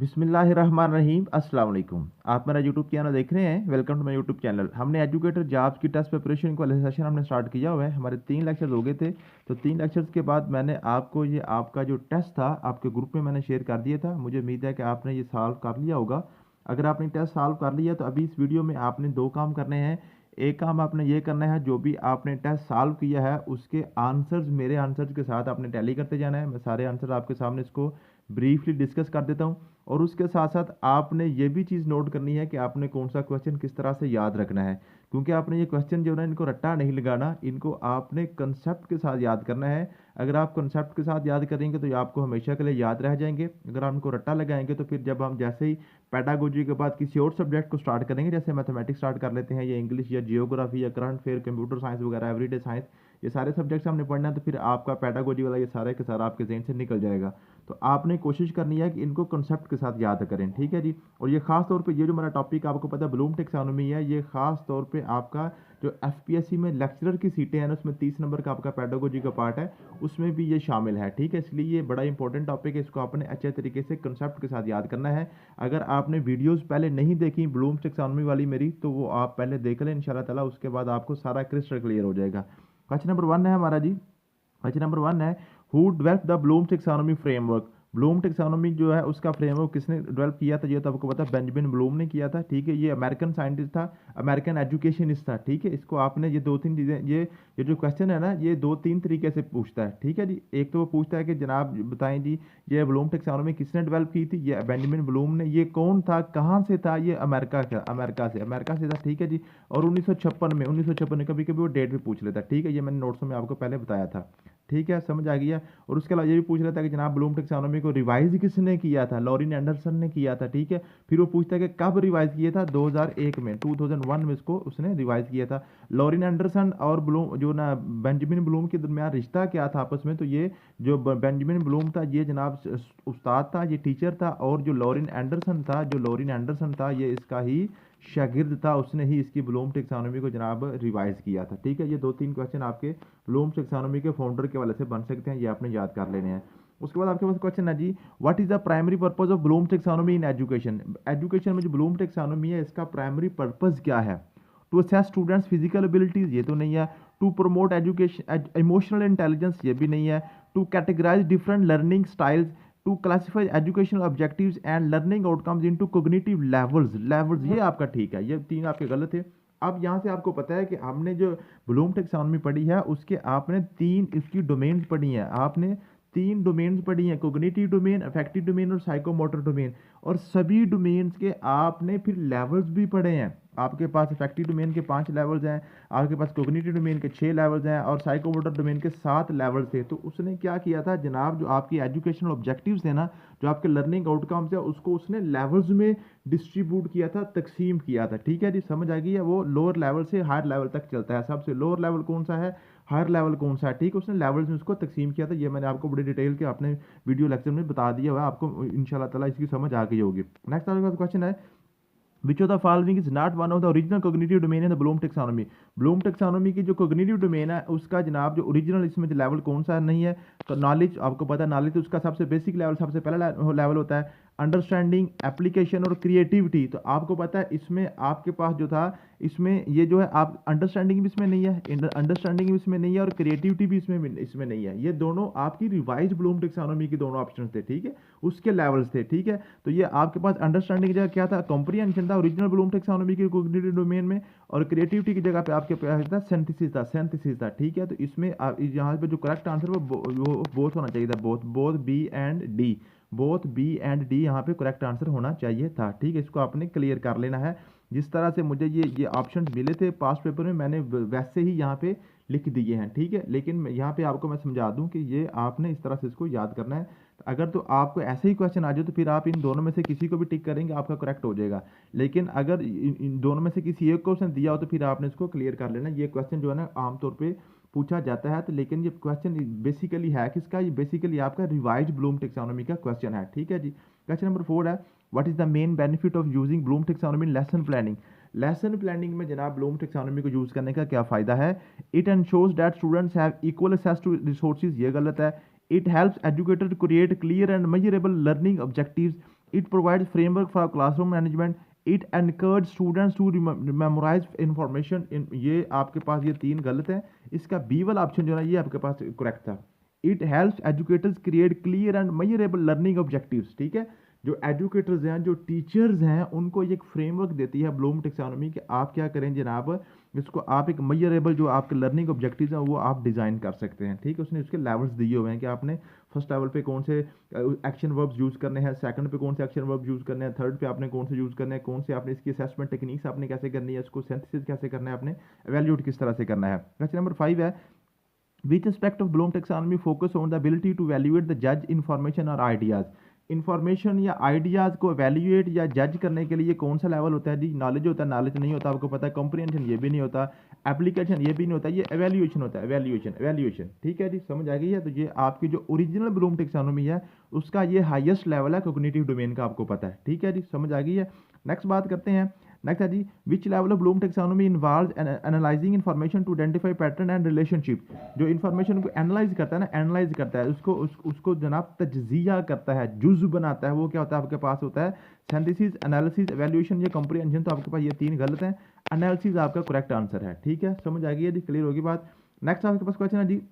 बिस्मिल्लाहिर्रहमानिर्रहीम अस्सलाम वालेकुम। आप मेरा यूट्यूब चैनल देख रहे हैं। Welcome to my YouTube channel. हमने एजुकेटर जॉब्स की टेस्ट प्रिपरेशन का सेशन हमने स्टार्ट किया हुआ है। हमारे 3 लेक्चर्स हो गए थे। तो 3 लेक्चर्स के बाद मैंने आपको ये आपका जो टेस्ट था आपके ग्रुप में मैंने शेयर कर दिया था। मुझे उम्मीद है कि आपने ये सॉल्व कर लिया होगा। अगर आपने टेस्ट सॉल्व कर लिया तो अभी इस वीडियो में आपने 2 काम करने हैं। एक काम आपने ये करना है, जो भी आपने टेस्ट सॉल्व किया है उसके आंसर्स मेरे आंसर्स के साथ आपने टैली करते जाना है। मैं सारे आंसर आपके सामने इसको ब्रीफली डिस्कस कर देता हूँ। और उसके साथ साथ आपने ये भी चीज़ नोट करनी है कि आपने कौन सा क्वेश्चन किस तरह से याद रखना है, क्योंकि आपने ये क्वेश्चन जो है ना इनको रट्टा नहीं लगाना, इनको आपने कंसेप्ट के साथ याद करना है। अगर आप कंसेप्ट के साथ याद करेंगे तो ये आपको हमेशा के लिए याद रह जाएंगे। अगर आप इनको रट्टा लगाएंगे तो फिर जब हम जैसे ही पैडागोजी के बाद किसी और सब्जेक्ट को स्टार्ट करेंगे, जैसे मैथमेटिक्स स्टार्ट कर लेते हैं या इंग्लिश या जियोग्राफी या करंट अफेयर कंप्यूटर साइंस वगैरह एवरीडे साइंस, ये सारे सब्जेक्ट्स हमने पढ़ना है, तो फिर आपका पैडागोजी वाला ये सारा के सारा आपके जहन से निकल जाएगा। तो आपने कोशिश करनी है कि इनको कंसेप्ट के साथ याद करें, ठीक है जी। और ये खास तौर पे ये जो मेरा टॉपिक आपको पता है ब्लूम टेक्सोनोमी है, ये खास तौर पे आपका जो एफपीएससी में लेक्चरर की सीटें हैं ना उसमें 30 नंबर का आपका पैडागोजी का पार्ट है, उसमें भी ये शामिल है, ठीक है। इसलिए ये बड़ा इंपॉर्टेंट टॉपिक है, इसको आपने अच्छे तरीके से कंसेप्ट के साथ याद करना है। अगर आपने वीडियोस पहले नहीं देखी ब्लूम टेक्सोनोमी वाली मेरी, तो वो आप पहले देख लें इंशाल्लाह ताला, उसके बाद आपको सारा क्रिस्टल क्लियर हो जाएगा। क्वेश्चन नंबर 1 है हमारा जी। क्वेश्चन नंबर 1 है, who developed the Bloom taxonomy framework. Bloom taxonomy जो है उसका फ्रेमवर्क किसने डेवलप किया था, ये तो आपको पता है बेंजामिन ब्लूम ने किया था, ठीक है। ये अमेरिकन साइंटिस्ट था, अमेरिकन एजुकेशनिस्ट था, ठीक है। इसको आपने ये 2-3 चीज़ें, ये जो क्वेश्चन है ना ये 2-3 तरीके से पूछता है, ठीक है जी। एक तो वो पूछता है कि जनाब बताएं जी ये ब्लूम टेक्सोनोमी किसने डेवलप की थी, ये बेंजामिन ब्लूम ने। ये कौन था, कहाँ से था, ये अमेरिका से था, ठीक है जी। और 1956 में कभी कभी वो डेट भी पूछ लेता है, ठीक है। ये मैंने नोट्स में आपको पहले बताया था, ठीक है, समझ आ गया। और उसके अलावा ये भी पूछ रहा था कि जनाब ब्लूम टेक्सोनोमी को रिवाइज किसने किया था, लॉरेन एंडरसन ने किया था, ठीक है। फिर वो पूछता है कि कब रिवाइज किया था, 2001 में, 2001 में इसको उसने रिवाइज किया था। लॉरेन एंडरसन और ब्लूम जो ना बेंजामिन ब्लूम के दरमियान रिश्ता क्या था आपस में, तो ये जो बेंजामिन ब्लूम था ये जनाब उस्ताद था, ये टीचर था। और जो लॉरेन एंडरसन था ये इसका ही शागिर्द था, उसने ही इसकी ब्लूम टेक्सोनोमी को जनाब रिवाइज किया था, ठीक है। ये 2-3 क्वेश्चन आपके ब्लूम टेक्सोनोमी के फाउंडर के वाले से बन सकते हैं, ये आपने याद कर लेने हैं। उसके बाद आपके पास क्वेश्चन है जी, what is the primary purpose of Bloom taxonomy in education. Education में जो ब्लूम टेक्सोनोमी है इसका प्राइमरी पर्पज क्या है। To assess students physical abilities, ये तो नहीं है। To promote education emotional intelligence, ये भी नहीं है। To categorise different learning styles, to classify educational objectives and learning outcomes into cognitive levels, ये आपका ठीक है, ये 3 आपके गलत है। अब यहाँ से आपको पता है कि हमने जो ब्लूम टेक्सोनोमी पढ़ी है उसके आपने 3 इसकी डोमेन्स पढ़ी हैं, आपने 3 डोमेन्स पढ़ी हैं, कोग्निटिव डोमेन, अफेक्टिव डोमेन और साइकोमोटर डोमेन। और सभी डोमेन्स के आपने फिर लेवल्स भी पढ़े हैं। आपके पास अफेक्टिव डोमेन के 5 लेवल्स हैं, आपके पास कोग्निटिव डोमेन के 6 लेवल्स हैं और साइकोमोटर डोमेन के 7 लेवल्स थे। तो उसने क्या किया था जनाब, जो आपकी एजुकेशनल ऑब्जेक्टिव्स थे ना, जो आपके लर्निंग आउटकम्स है, उसको उसने लेवल्स में डिस्ट्रीब्यूट किया था, तकसीम किया था, ठीक है जी। समझ आ गई है। वो लोअर लेवल से हायर लेवल तक चलता है, सबसे लोअर लेवल कौन सा है, हायर लेवल कौन सा है, ठीक है। उसने लेवल्स में उसको तकसीम किया था। ये मैंने आपको बड़ी डिटेल के अपने वीडियो लेक्चर में बता दिया हुआ है, आपको इंशाल्लाह ताला इसकी समझ आ गई होगी। नेक्स्ट आपके पास क्वेश्चन है, which of the following is not one of the original cognitive domain in the Bloom taxonomy. Bloom taxonomy की जो कोग्निटिव डोमेन है उसका जनाब जो ओरिजिनल इसमें जो लेवल कौन सा नहीं है। तो नॉलेज, आपको पता है नॉलेज उसका सबसे बेसिक लेवल, सबसे पहला लेवल होता है। अंडरस्टैंडिंग, एप्लीकेशन और क्रिएटिविटी, तो आपको पता है इसमें आपके पास जो था, इसमें ये जो है आप अंडरस्टैंडिंग भी इसमें नहीं है, अंडरस्टैंडिंग भी इसमें नहीं है और क्रिएटिविटी भी इसमें नहीं है। ये दोनों आपकी रिवाइज ब्लूम टेक्सोनोमी के दोनों ऑप्शन थे, ठीक है, उसके लेवल्स थे, ठीक है। तो ये आपके पास अंडरस्टैंडिंग की जगह क्या था, कॉम्प्रिहेंशन था ओरिजिनल ब्लूम टेक्सोनोमी के कोग्निटिव डोमेन में, और क्रिएटिविटी की जगह पे आपके पास था सिंथेसिस था, ठीक है। तो इसमें यहाँ पे जो करेक्ट आंसर वो बोथ होना चाहिए था, बोथ बी एंड डी यहाँ पे करेक्ट आंसर होना चाहिए था, ठीक है। इसको आपने क्लियर कर लेना है। जिस तरह से मुझे ये ऑप्शन मिले थे पास्ट पेपर में, मैंने वैसे ही यहाँ पे लिख दिए हैं, ठीक है। लेकिन यहाँ पे आपको मैं समझा दूं कि ये आपने इस तरह से इसको याद करना है। अगर तो आपको ऐसे ही क्वेश्चन आ जाए तो फिर आप इन दोनों में से किसी को भी टिक करेंगे, आपका करेक्ट हो जाएगा। लेकिन अगर इन दोनों में से किसी एक क्वेश्चन दिया हो तो फिर आपने इसको क्लियर कर लेना। ये क्वेश्चन जो है ना आमतौर पर पूछा जाता है, तो लेकिन ये क्वेश्चन बेसिकली है किसका, ये बेसिकली आपका रिवाइज ब्लूम टेक्सोनोमी का क्वेश्चन है, ठीक है जी। क्वेश्चन नंबर 4 है, what is the main benefit of using Bloom taxonomy in lesson planning. Lesson planning में जनाब ब्लूम टेक्सोनोमी को यूज करने का क्या फायदा है। It ensures that students have equal access to resources, ये गलत है। It helps educator to create clear and measurable learning objectives, it provides framework for classroom management, it encourage students to memorise information. ये आपके पास ये तीन गलत है, इसका बी वाला ऑप्शन जो है ये आपके पास करेक्ट था। It helps educators create clear and measurable learning objectives, ठीक है। जो एजुकेटर्स हैं, जो टीचर्स हैं, उनको एक फ्रेमवर्क देती है ब्लूम टेक्सोनोमी कि आप क्या करें जनाब, इसको आप एक मेजरेबल जो आपके लर्निंग ऑब्जेक्टिव्स हैं वो आप डिज़ाइन कर सकते हैं, ठीक है। उसने उसके लेवल्स दिए हुए हैं कि आपने फर्स्ट लेवल पे कौन से एक्शन वर्ब्स यूज़ करने हैं, सेकंड पे कौन से एक्शन वर्ब यूज़ करने हैं, थर्ड पे आपने कौन से यूज़ करने हैं, कौन से आपने इसकी असेसमेंट टेक्निक्स आपने कैसे करनी है, इसको सिंथेसिस कैसे करना है, आपने एवेल्यूएट किस तरह से करना है। क्वेश्चन नंबर 5 है, which aspect of Bloom taxonomy focus on the ability to evaluate the judge information or ideas? Information या आइडियाज़ को वैल्यूएट या जज करने के लिए कौन सा लेवल होता है जी? नॉलेज होता है, नॉलेज नहीं होता, आपको पता है। कॉम्प्रिहेंशन ये भी नहीं होता, एप्लीकेशन ये भी नहीं होता, ये एवेल्यूएशन होता है, एवेल्यूएशन, ठीक है जी, समझ आ गई है। तो ये आपकी जो ओरिजिनल ब्लूम टेक्सोनोमी है उसका ये हाईएस्ट लेवल है कॉग्निटिव डोमेन का, आपको पता है, ठीक है जी, समझ आ गई है। नेक्स्ट बात करते हैं, नेक्स्ट है जी, which level of Bloom taxonomy involves analysing information to identify pattern and relationship. जो इन्फॉर्मेशन को एनालाइज करता है ना, एनालाइज करता है उसको जनाब तज्जिया करता है, जुज़ बनाता है, वो क्या होता है आपके पास होता है सिंथेसिस, एनालिसिस, एवेल्यूएशन या कंप्रीहेंशन। तो आपके पास ये तीन गलत हैं, एनालिसिस आपका करेक्ट आंसर है, ठीक है, समझ आ गई है जी, क्लियर होगी बात। नेक्स्ट आपके पास क्वेश्चन है जी,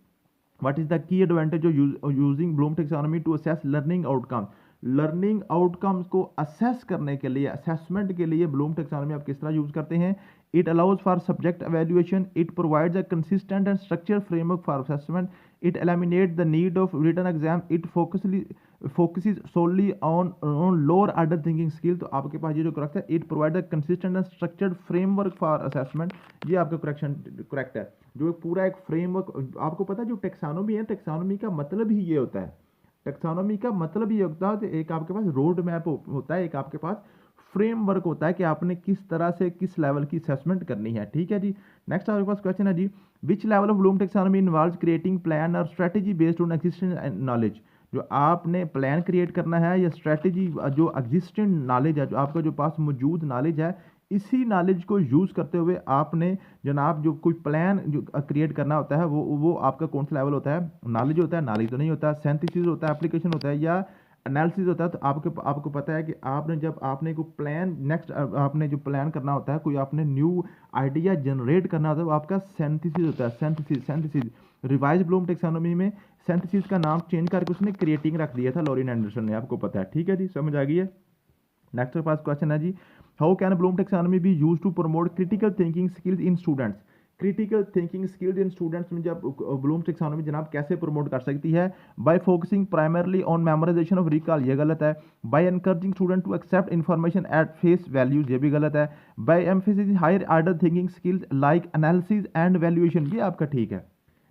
what is the key advantage of using Bloom taxonomy to assess learning outcome. Learning outcomes को असेस करने के लिए, असेसमेंट के लिए ब्लूम टेक्सोनोमी आप किस तरह यूज करते हैं। It allows for subject evaluation, it provides a consistent and structured framework for assessment, it eliminate the need of written exam, it focuses solely on lower order thinking skill. तो आपके पास ये जो करेक्ट है, it provide a consistent and structured framework for assessment, ये आपका correction correct है। जो पूरा एक फ्रेमवर्क, आपको पता है जो टेक्सोनोमी है, टेक्सोनोमी का मतलब ही ये होता है, टेक्सोनोमी का मतलब ये होता है, एक आपके पास रोड मैप होता है, एक आपके पास फ्रेमवर्क होता है कि आपने किस तरह से किस लेवल की असेसमेंट करनी है, ठीक है जी। नेक्स्ट आपके पास क्वेश्चन है जी, which level of Bloom taxonomy involves creating plan और strategy based on existing knowledge. जो आपने प्लान क्रिएट करना है या स्ट्रेटेजी, जो एग्जिस्टिंग नॉलेज है, जो आपका जो पास मौजूद नॉलेज है, इसी नॉलेज को यूज़ करते हुए आपने जनाब जो कोई प्लान जो क्रिएट करना होता है, वो आपका कौन सा लेवल होता है? नॉलेज होता है, नॉलेज तो नहीं होता, सिंथेसिस होता है, एप्लीकेशन होता है, या एनालिसिस होता है। तो आपको पता है कि आपने जब आपने कोई प्लान नेक्स्ट आपने जो प्लान करना होता है, कोई आपने न्यू आइडिया जनरेट करना होता है, वो आपका सिंथेसिस होता है, सिंथेसिस। रिवाइज ब्लूम टेक्सोनोमी में सिंथेसिस का नाम चेंज करके उसने क्रिएटिंग रख दिया था लॉरेन एंडरसन ने, आपको पता है, ठीक है जी, समझ आ गई है। नेक्स्ट पास क्वेश्चन है जी, how can Bloom taxonomy be use to promote critical thinking skills in students. Critical thinking skills in students में जब ब्लूम टेक्सोनोमी जनाब कैसे प्रमोट कर सकती है? By focusing primarily on memorisation of recall, ये गलत है। By encouraging student to accept information at face values, ये भी गलत है। By emphasis higher order thinking skills like analysis and valuation, ये आपका ठीक है।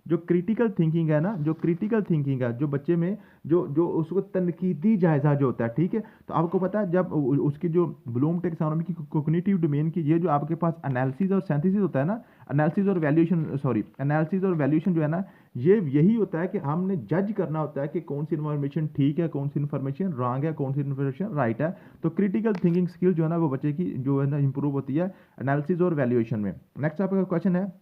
जो क्रिटिकल थिंकिंग है ना, जो क्रिटिकल थिंकिंग है, जो बच्चे में जो जो उसको तनकीदी जायजा जो होता है, ठीक है। तो आपको पता है जब उसकी जो ब्लूम टेक्सोनोमी की कॉग्निटिव डोमेन की, ये जो आपके पास एनालिसिस और सिंथेसिस होता है ना, एनालिसिस और वैल्यूएशन जो है ना, ये यही होता है कि हमने जज करना होता है कि कौन सी इन्फॉर्मेशन ठीक है, कौन सी इन्फॉर्मेशन रॉन्ग है, कौन सी इन्फॉर्मेशन राइट है। तो क्रिटिकल थिंकिंग स्किल जो है ना, वो बच्चे की जो है ना इंप्रूव होती है एनालिसिस और वैल्यूएशन में। नेक्स्ट आपका क्वेश्चन है,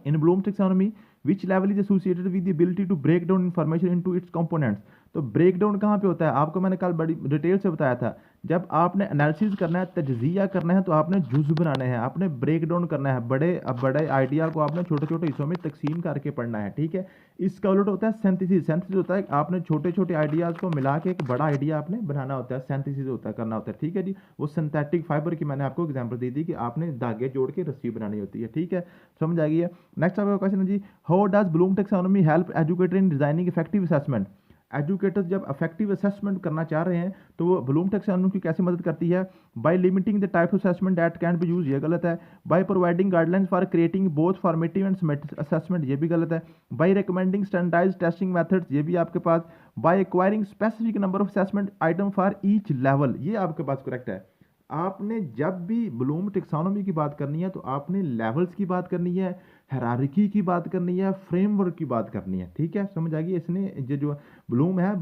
in Bloom taxonomy which level is associated with the ability to break down information into its components। तो ब्रेक डाउन कहाँ पे होता है? आपको मैंने कल बड़ी डिटेल से बताया था, जब आपने एनालिसिस करना है, तज्जिया करना है, तो आपने जुज़ बनाने हैं, आपने ब्रेक डाउन करना है, बड़े आइडिया को आपने छोटे छोटे हिस्सों में तकसीम करके पढ़ना है, ठीक है। इसका उलट होता है सिंथेसिस। सिंथेसिस होता है आपने छोटे छोटे आइडियाज़ को मिला के एक बड़ा आइडिया आपने बनाना होता है, सिंथेसिस होता है, करना होता है, ठीक है जी। वो सिंथेटिक फाइबर की मैंने आपको एग्जाम्पल दी थी कि आपने धागे जोड़ के रस्सी बनानी होती है, ठीक है, समझ आ गई है। नेक्स्ट आपका क्वेश्चन है जी, how does Bloom taxonomy help educator in designing effective assessment. Educators जब इफेक्टिव असेसमेंट करना चाह रहे हैं तो वो ब्लूम टेक्सोनोमी की कैसे मदद करती है? By limiting the type of assessment that can be use, ये गलत है। By providing guidelines for creating both formative and summative assessment, ये भी गलत है। By recommending standardised testing methods, ये भी आपके पास। By acquiring specific number of assessment item for each level, ये आपके पास करेक्ट है। आपने जब भी ब्लूम टेक्सोनोमी की बात करनी है तो आपने लेवल्स की बात करनी है, हायरार्की की बात करनी है, फ्रेमवर्क की बात करनी है, ठीक है, समझ आ गई। इसने जो ब्लूम है,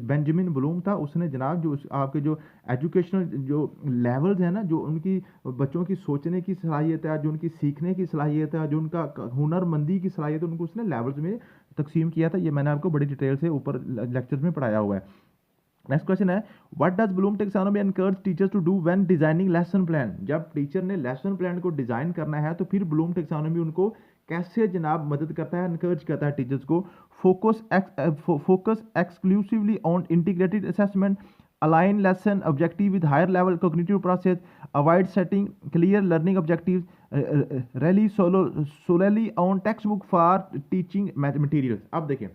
बेंजामिन ब्लूम था, उसने जनाब जो आपके जो एजुकेशनल जो लेवल्स हैं ना, जो उनकी बच्चों की सोचने की सलाहियत है, जो उनकी सीखने की सलाहियत है, जो उनका हुनरमंदी की सलाहियत है, उनको उसने लेवल्स में तकसीम किया था। ये मैंने आपको बड़ी डिटेल से ऊपर लेक्चर्स में पढ़ाया हुआ है। नेक्स्ट क्वेश्चन है, what does Bloom taxonomy encourage teachers to do when designing lesson plan. जब टीचर ने लेसन प्लान को डिजाइन करना है तो फिर ब्लूम टेक्सोनॉमी उनको कैसे जनाब मदद करता है, एनकरेज करता है टीचर्स को। Focus exclusively on integrated assessment, align lesson objective with higher level cognitive process, avoid setting clear learning objectives, rely solely on textbook for teaching materials। अब देखें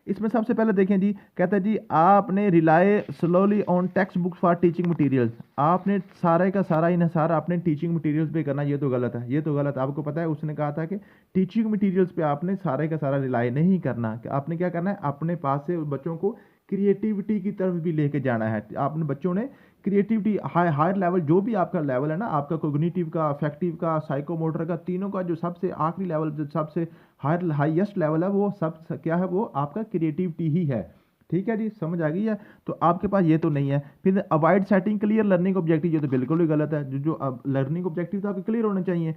इसमें सबसे पहले देखें जी, कहता है जी आपने rely slowly on text books for teaching materials, आपने सारे का सारा इन्हिसार अपने टीचिंग मटेरियल्स पे करना, ये तो गलत है, ये तो गलत है। आपको पता है उसने कहा था कि टीचिंग मटेरियल्स पे आपने सारे का सारा रिलाय नहीं करना, कि आपने क्या करना है, अपने पास से बच्चों को क्रिएटिविटी की तरफ भी लेके जाना है। आपने बच्चों ने क्रिएटिविटी हायर लेवल, जो भी आपका लेवल है ना, आपका कोग्निटिव का, अफेक्टिव का, साइकोमोटर का, तीनों का जो सबसे आखिरी लेवल, जो सबसे हाईएस्ट लेवल है, वो सब क्या है, वो आपका क्रिएटिविटी ही है। ठीक है जी, समझ आ गई है। तो आपके पास ये तो नहीं है। फिर avoid setting clear learning objective, ये तो बिल्कुल ही गलत है। जो लर्निंग ऑब्जेक्टिव तो आपके क्लियर होने चाहिए।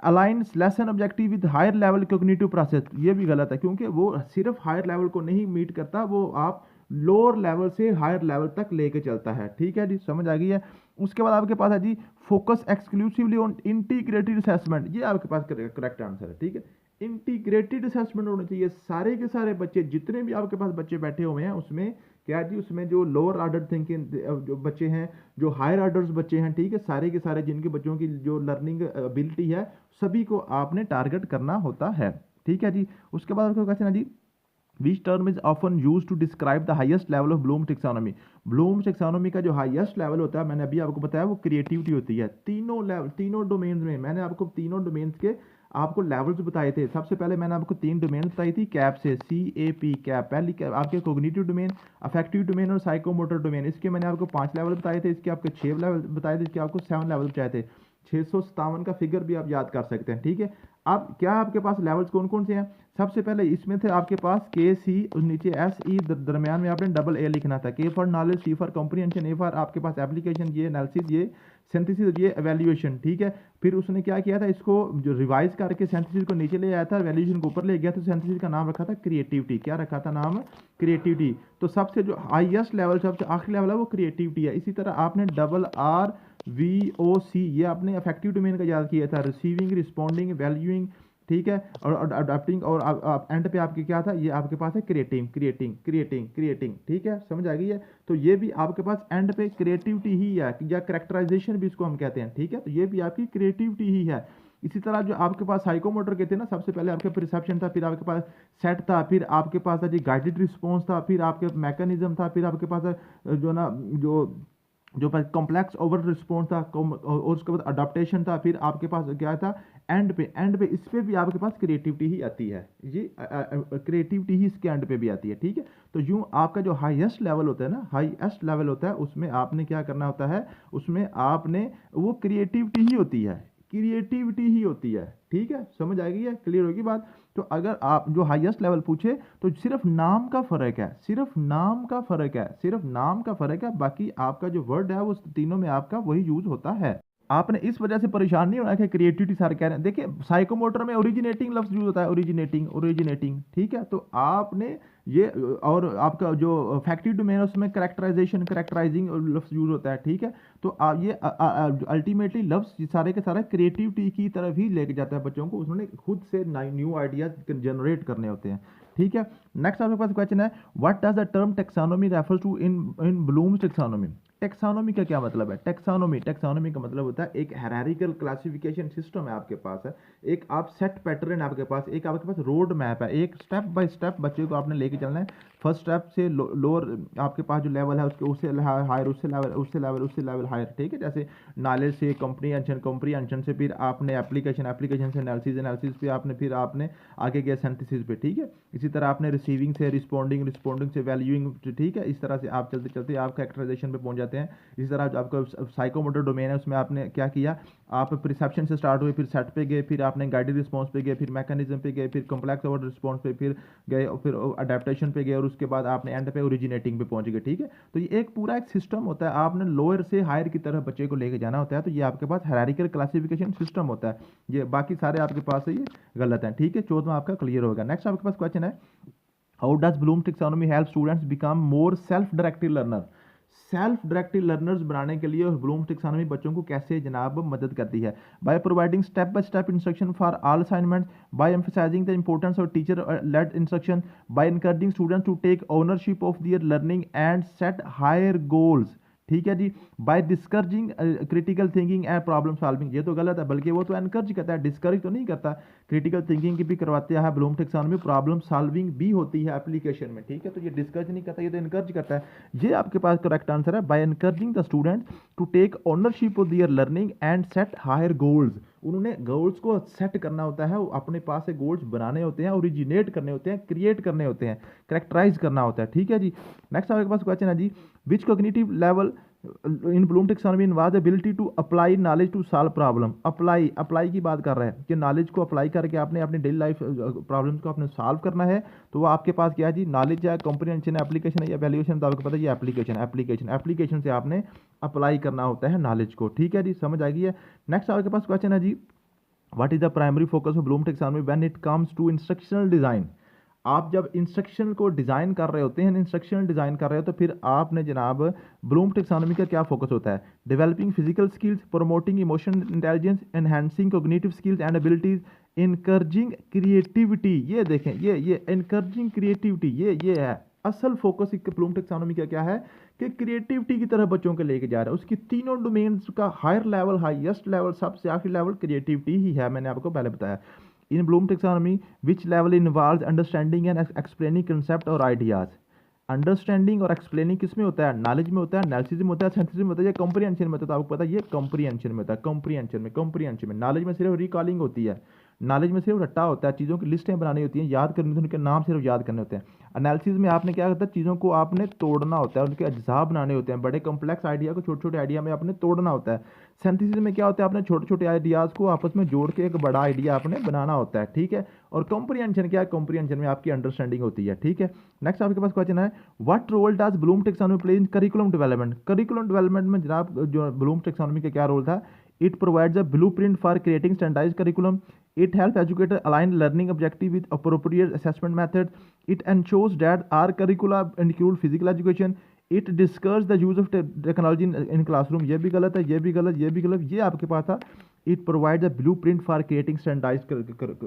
Align lesson objective with higher level cognitive process, ये भी गलत है, क्योंकि वो सिर्फ हायर लेवल को नहीं मीट करता, वो आप लोअर लेवल से हायर लेवल तक लेके चलता है। ठीक है जी, समझ आ गई है। उसके बाद आपके पास है जी focus exclusively on integrated assessment, ये आपके पास करेक्ट आंसर है। ठीक है, इंटीग्रेटेड असेसमेंट होने चाहिए। सारे के सारे बच्चे, जितने भी आपके पास बच्चे बैठे हुए हैं, उसमें क्या जी, उसमें जो लोअर ऑर्डर थिंकिंग जो बच्चे हैं, जो हायर ऑर्डर्स बच्चे हैं, ठीक है, सारे के सारे जिनके बच्चों की जो लर्निंग एबिलिटी है, सभी को आपने टारगेट करना होता है। ठीक है जी। उसके बाद आपका क्वेश्चन है जी, which term is often used to describe the highest level of Bloom taxonomy। Bloom taxonomy का जो हाईएस्ट लेवल होता है, मैंने अभी आपको बताया, वो क्रिएटिविटी होती है। तीनों लेवल, तीनों डोमेन्स में मैंने आपको तीनों डोमेन्स के आपको लेवल्स बताए थे। सबसे पहले मैंने आपको 3 डोमेन बताई थी, कैप से, CAP कैप। पहली कैप आपके कोग्निटिव डोमेन, अफेक्टिव डोमेन और साइकोमोटर डोमेन। इसके मैंने आपको 5 लेवल बताए थे, इसके आपके 6 लेवल बताए थे, इसके आपको 7 लेवल बताए थे। 657 का फिगर भी आप याद कर सकते हैं। ठीक है, अब क्या आपके पास लेवल्स कौन कौन से हैं? सबसे पहले इसमें थे आपके पास KC, नीचे SE, दरमियान में आपने डबल A लिखना था। K for knowledge, C for comprehension, A for आपके पास एप्लीकेशन, ये एनालिसिस, ये सिंथेसिस, ये एवेल्युएशन। ठीक है, फिर उसने क्या किया था, इसको जो रिवाइज करके सिंथेसिस को नीचे ले आया था, एवेल्युएशन को ऊपर ले गया, तो सिंथेसिस का नाम रखा था क्रिएटिविटी। क्या रखा था नाम? क्रिएटिविटी। तो सबसे जो हाईएस्ट लेवल, सबसे आखिरी लेवल है, वो क्रिएटिविटी है। इसी तरह आपने RVOC, ये आपने अफेक्टिव डोमेन का याद किया था, रिसीविंग, रिस्पॉन्डिंग, वैल्यूइंग। ठीक है, और अडॉप्टिंग, और एंड पे आपके क्या था, ये आपके पास है क्रिएटिंग। ठीक है, समझ आ गई है। तो ये भी आपके पास एंड पे क्रिएटिविटी ही है, या करेक्टराइजेशन भी इसको हम कहते हैं। ठीक है, तो ये भी आपकी क्रिएटिविटी ही है। इसी तरह जो आपके पास साइकोमोटर के थे ना, सबसे पहले आपके परसेप्शन था, फिर आपके पास सेट था, फिर आपके पास था जी गाइडेड रिस्पॉन्स था, फिर आपके मैकेनिज्म था, फिर आपके पास जो ना जो कॉम्प्लेक्स ओवर रिस्पॉन्स था, और उसके बाद अडाप्टेशन था, फिर आपके पास क्या था, एंड पे इस पे भी आपके पास क्रिएटिविटी ही आती है। ये क्रिएटिविटी ही इसके एंड पे भी आती है। ठीक है, तो यूं आपका जो हाईएस्ट लेवल होता है ना, हाईएस्ट लेवल होता है, उसमें आपने क्या करना होता है, उसमें आपने वो क्रिएटिविटी ही होती है, क्रिएटिविटी ही होती है। ठीक है, समझ आ गई है, क्लियर होगी बात। तो अगर आप जो हाईएस्ट लेवल पूछे तो सिर्फ नाम का फर्क है, सिर्फ नाम का फर्क है, बाकी आपका जो वर्ड है वो तीनों में आपका वही यूज होता है। आपने इस वजह से परेशान नहीं होना कि क्रिएटिविटी सारे कह रहे हैं। देखिए साइकोमोटर में ओरिजिनेटिंग लफ्ज यूज होता है, ओरिजिनेटिंग। ठीक है, तो आपने ये, और आपका जो फैक्टिव डोमेन है उसमें करेक्टराइजिंग लफ्ज यूज होता है। ठीक है, तो ये अल्टीमेटली लफ्ज सारे के सारे क्रिएटिविटी की तरफ ही लेके जाता है बच्चों को, उन्होंने खुद से न्यू आइडियाज जनरेट करने होते हैं। ठीक है, नेक्स्ट आपके पास क्वेश्चन है, what does the term taxonomy refers to in Bloom's taxonomy. Taxonomy का क्या मतलब है? टेक्सोनोमी का मतलब होता है एक हायरार्किकल क्लासिफिकेशन सिस्टम है आपके पास है, एक आप सेट पैटर्न है आपके पास, एक आपके पास रोड मैप है, एक स्टेप बाय स्टेप बच्चे को आपने लेके चलना है। फर्स्ट स्टेप से लोअर आपके पास जो लेवल है उससे हायर, उससे लेवल हायर। ठीक है, जैसे नॉलेज से कॉम्प्रीहेंशन से फिर आपने एप्लीकेशन से एनालिसिस पे आपने, फिर आपने आगे गया सिंथेसिस पे। ठीक है, इसी तरह आपने रिसीविंग से रिस्पॉन्डिंग से वैल्यूइंग। ठीक है, इस तरह से आप चलते चलते आप कैरेक्टराइजेशन पे पहुंच जाते हैं। इसी तरह जो आपका साइकोमोटर डोमेन है उसमें आपने क्या किया, आप परसेप्शन से स्टार्ट हुए, फिर सेट पे गए, फिर आपने गाइडेड रिस्पॉन्स पे गए, फिर मैकेनिज्म पे गए, फिर कॉम्प्लेक्स ओवर रिस्पॉन्स पे फिर गए, और फिर अडेप्टेशन पे गए, और उसके बाद आपने एंड पे ओरिजिनेटिंग पे पहुंच गए। ठीक है, तो ये एक पूरा एक सिस्टम होता है, आपने लोअर से हायर की तरफ बच्चे को लेके जाना होता है। तो ये आपके पास हायरार्किकल क्लासिफिकेशन सिस्टम होता है। ये बाकी सारे आपके पास है ये गलत है। ठीक है, 14वां आपका क्लियर होगा। नेक्स्ट आपके पास क्वेश्चन है, how does Bloom taxonomy help students become more self directed learner. Self directed learners बनाने के लिए ब्लूम टेक्सोनॉमी बच्चों को कैसे जनाब मदद करती है? By providing step by step instruction for all assignments, by emphasising the importance of teacher led instruction, by encouraging students to take ownership of their learning and set higher goals. ठीक है जी। By discouraging critical thinking and problem solving, ये तो गलत है, बल्कि वो तो एनकरेज करता है, डिस्करेज तो नहीं करता। क्रिटिकल थिंकिंग की भी करवाते हैं ब्लूम टेक्सोनॉमी, प्रॉब्लम सॉल्विंग भी होती है एप्लीकेशन में। ठीक है, तो ये डिस्करेज नहीं करता, ये तो इनकरेज करता है। ये आपके पास करेक्ट आंसर है। By encouraging the student to take ownership of their learning and set higher goals, उन्होंने गोल्स को सेट करना होता है, अपने पास से गोल्स बनाने होते हैं, ओरिजिनेट करने होते हैं, क्रिएट करने होते हैं, करेक्टराइज करना होता है। ठीक है जी। नेक्स्ट आपके पास क्वेश्चन है जी, which cognitive level in Bloom taxonomy involve ability to apply knowledge to solve problem. Apply की बात कर रहा है कि नॉलेज को अप्लाई करके आपने अपनी डेली लाइफ प्रॉब्लम्स को आपने सॉल्व करना है। तो वो आपके पास क्या है जी, नॉलेज है, कॉम्प्रिहेंशन है, एप्लीकेशन है या वैल्यूएशन, तो आपको पता है ये एप्लीकेशन से आपने अप्लाई करना होता है नॉलेज को। ठीक है जी, समझ आ गई है। नेक्स्ट आपके पास क्वेश्चन है जी, what is the primary focus of Bloom taxonomy when it comes to instructional design. आप जब इंस्ट्रक्शन को डिज़ाइन कर रहे होते हैं, इंस्ट्रक्शनल डिज़ाइन कर रहे हो, तो फिर आपने जनाब ब्लूम टेक्सोनॉमी का क्या फोकस होता है? Developing physical skills, promoting emotional intelligence, enhancing cognitive skills and abilities, encouraging creativity. ये देखें, ये इनकरेजिंग क्रिएटिविटी, ये है असल फोकस ब्लूम टेक्सोनॉमी का। क्या है कि क्रिएटिविटी की तरह बच्चों को लेके जा रहा है। उसकी तीनों डोमेन्स का हायर लेवल, हाईएस्ट लेवल, सबसे आखिरी लेवल क्रिएटिविटी ही है, मैंने आपको पहले बताया। In Bloom taxonomy which level involve understanding and explaining concept और आइडियाज। अंडरस्टैंडिंग और एक्सप्लेनिंग किस में होता है? नॉलेज में होता है, एनालिसिस में होता है, सिंथेसिस में होता है, या कॉम्प्रिहेंशन में होता है? तो आपको पता है ये कॉम्प्रिहेंशन में होता है। कॉम्प्रिहेंशन में नॉलेज में सिर्फ रिकॉलिंग होती है, नॉलेज में सिर्फ रट्टा होता है, चीज़ों की लिस्टें बनानी होती हैं, याद करनी होती है, उनके नाम सिर्फ याद करने होते हैं। एनालिसिस में आपने क्या करता है, चीज़ों को आपने तोड़ना होता है, उनके अज्जा बनाने होते हैं, बड़े कॉम्प्लेक्स आइडिया को छोटे छोटे आइडिया में आपने तोड़ना होता है। सिंथेसिस में क्या होता है, आपने छोटे छोटे आइडियाज़ को आपस में जोड़ के एक बड़ा आइडिया आपने बनाना होता है। ठीक है। और कॉम्प्रिहेंशन क्या है? कॉम्प्रिहेंशन में आपकी अंडरस्टैंडिंग होती है। ठीक है। नेक्स्ट आपके पास क्वेश्चन है, what role does Bloom taxonomy play in curriculum development. Curriculum development में जनाब जो ब्लूम टेक्सोनॉमी का क्या रोल था? It provides a blueprint for creating standardised curriculum, it helps educator align learning objective with appropriate assessment method, it ensures that our curricula include physical education, it discusses the use of technology in classroom। ये भी गलत है, ये भी गलत, ये भी गलत, ये आपके पास था। it provides a blueprint for creating standardized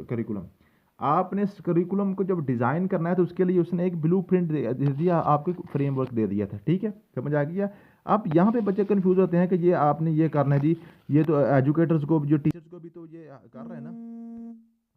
curriculum। आपने करिकुलम को जब डिज़ाइन करना है तो उसके लिए उसने एक ब्लूप्रिंट दे दिया, आपको फ्रेमवर्क दे दिया था। ठीक है, समझ आ गया। अब यहाँ पे बच्चे कंफ्यूज होते हैं कि ये आपने ये करना है जी, ये तो एजुकेटर्स को, जो टीचर्स को भी तो ये कर रहे हैं ना,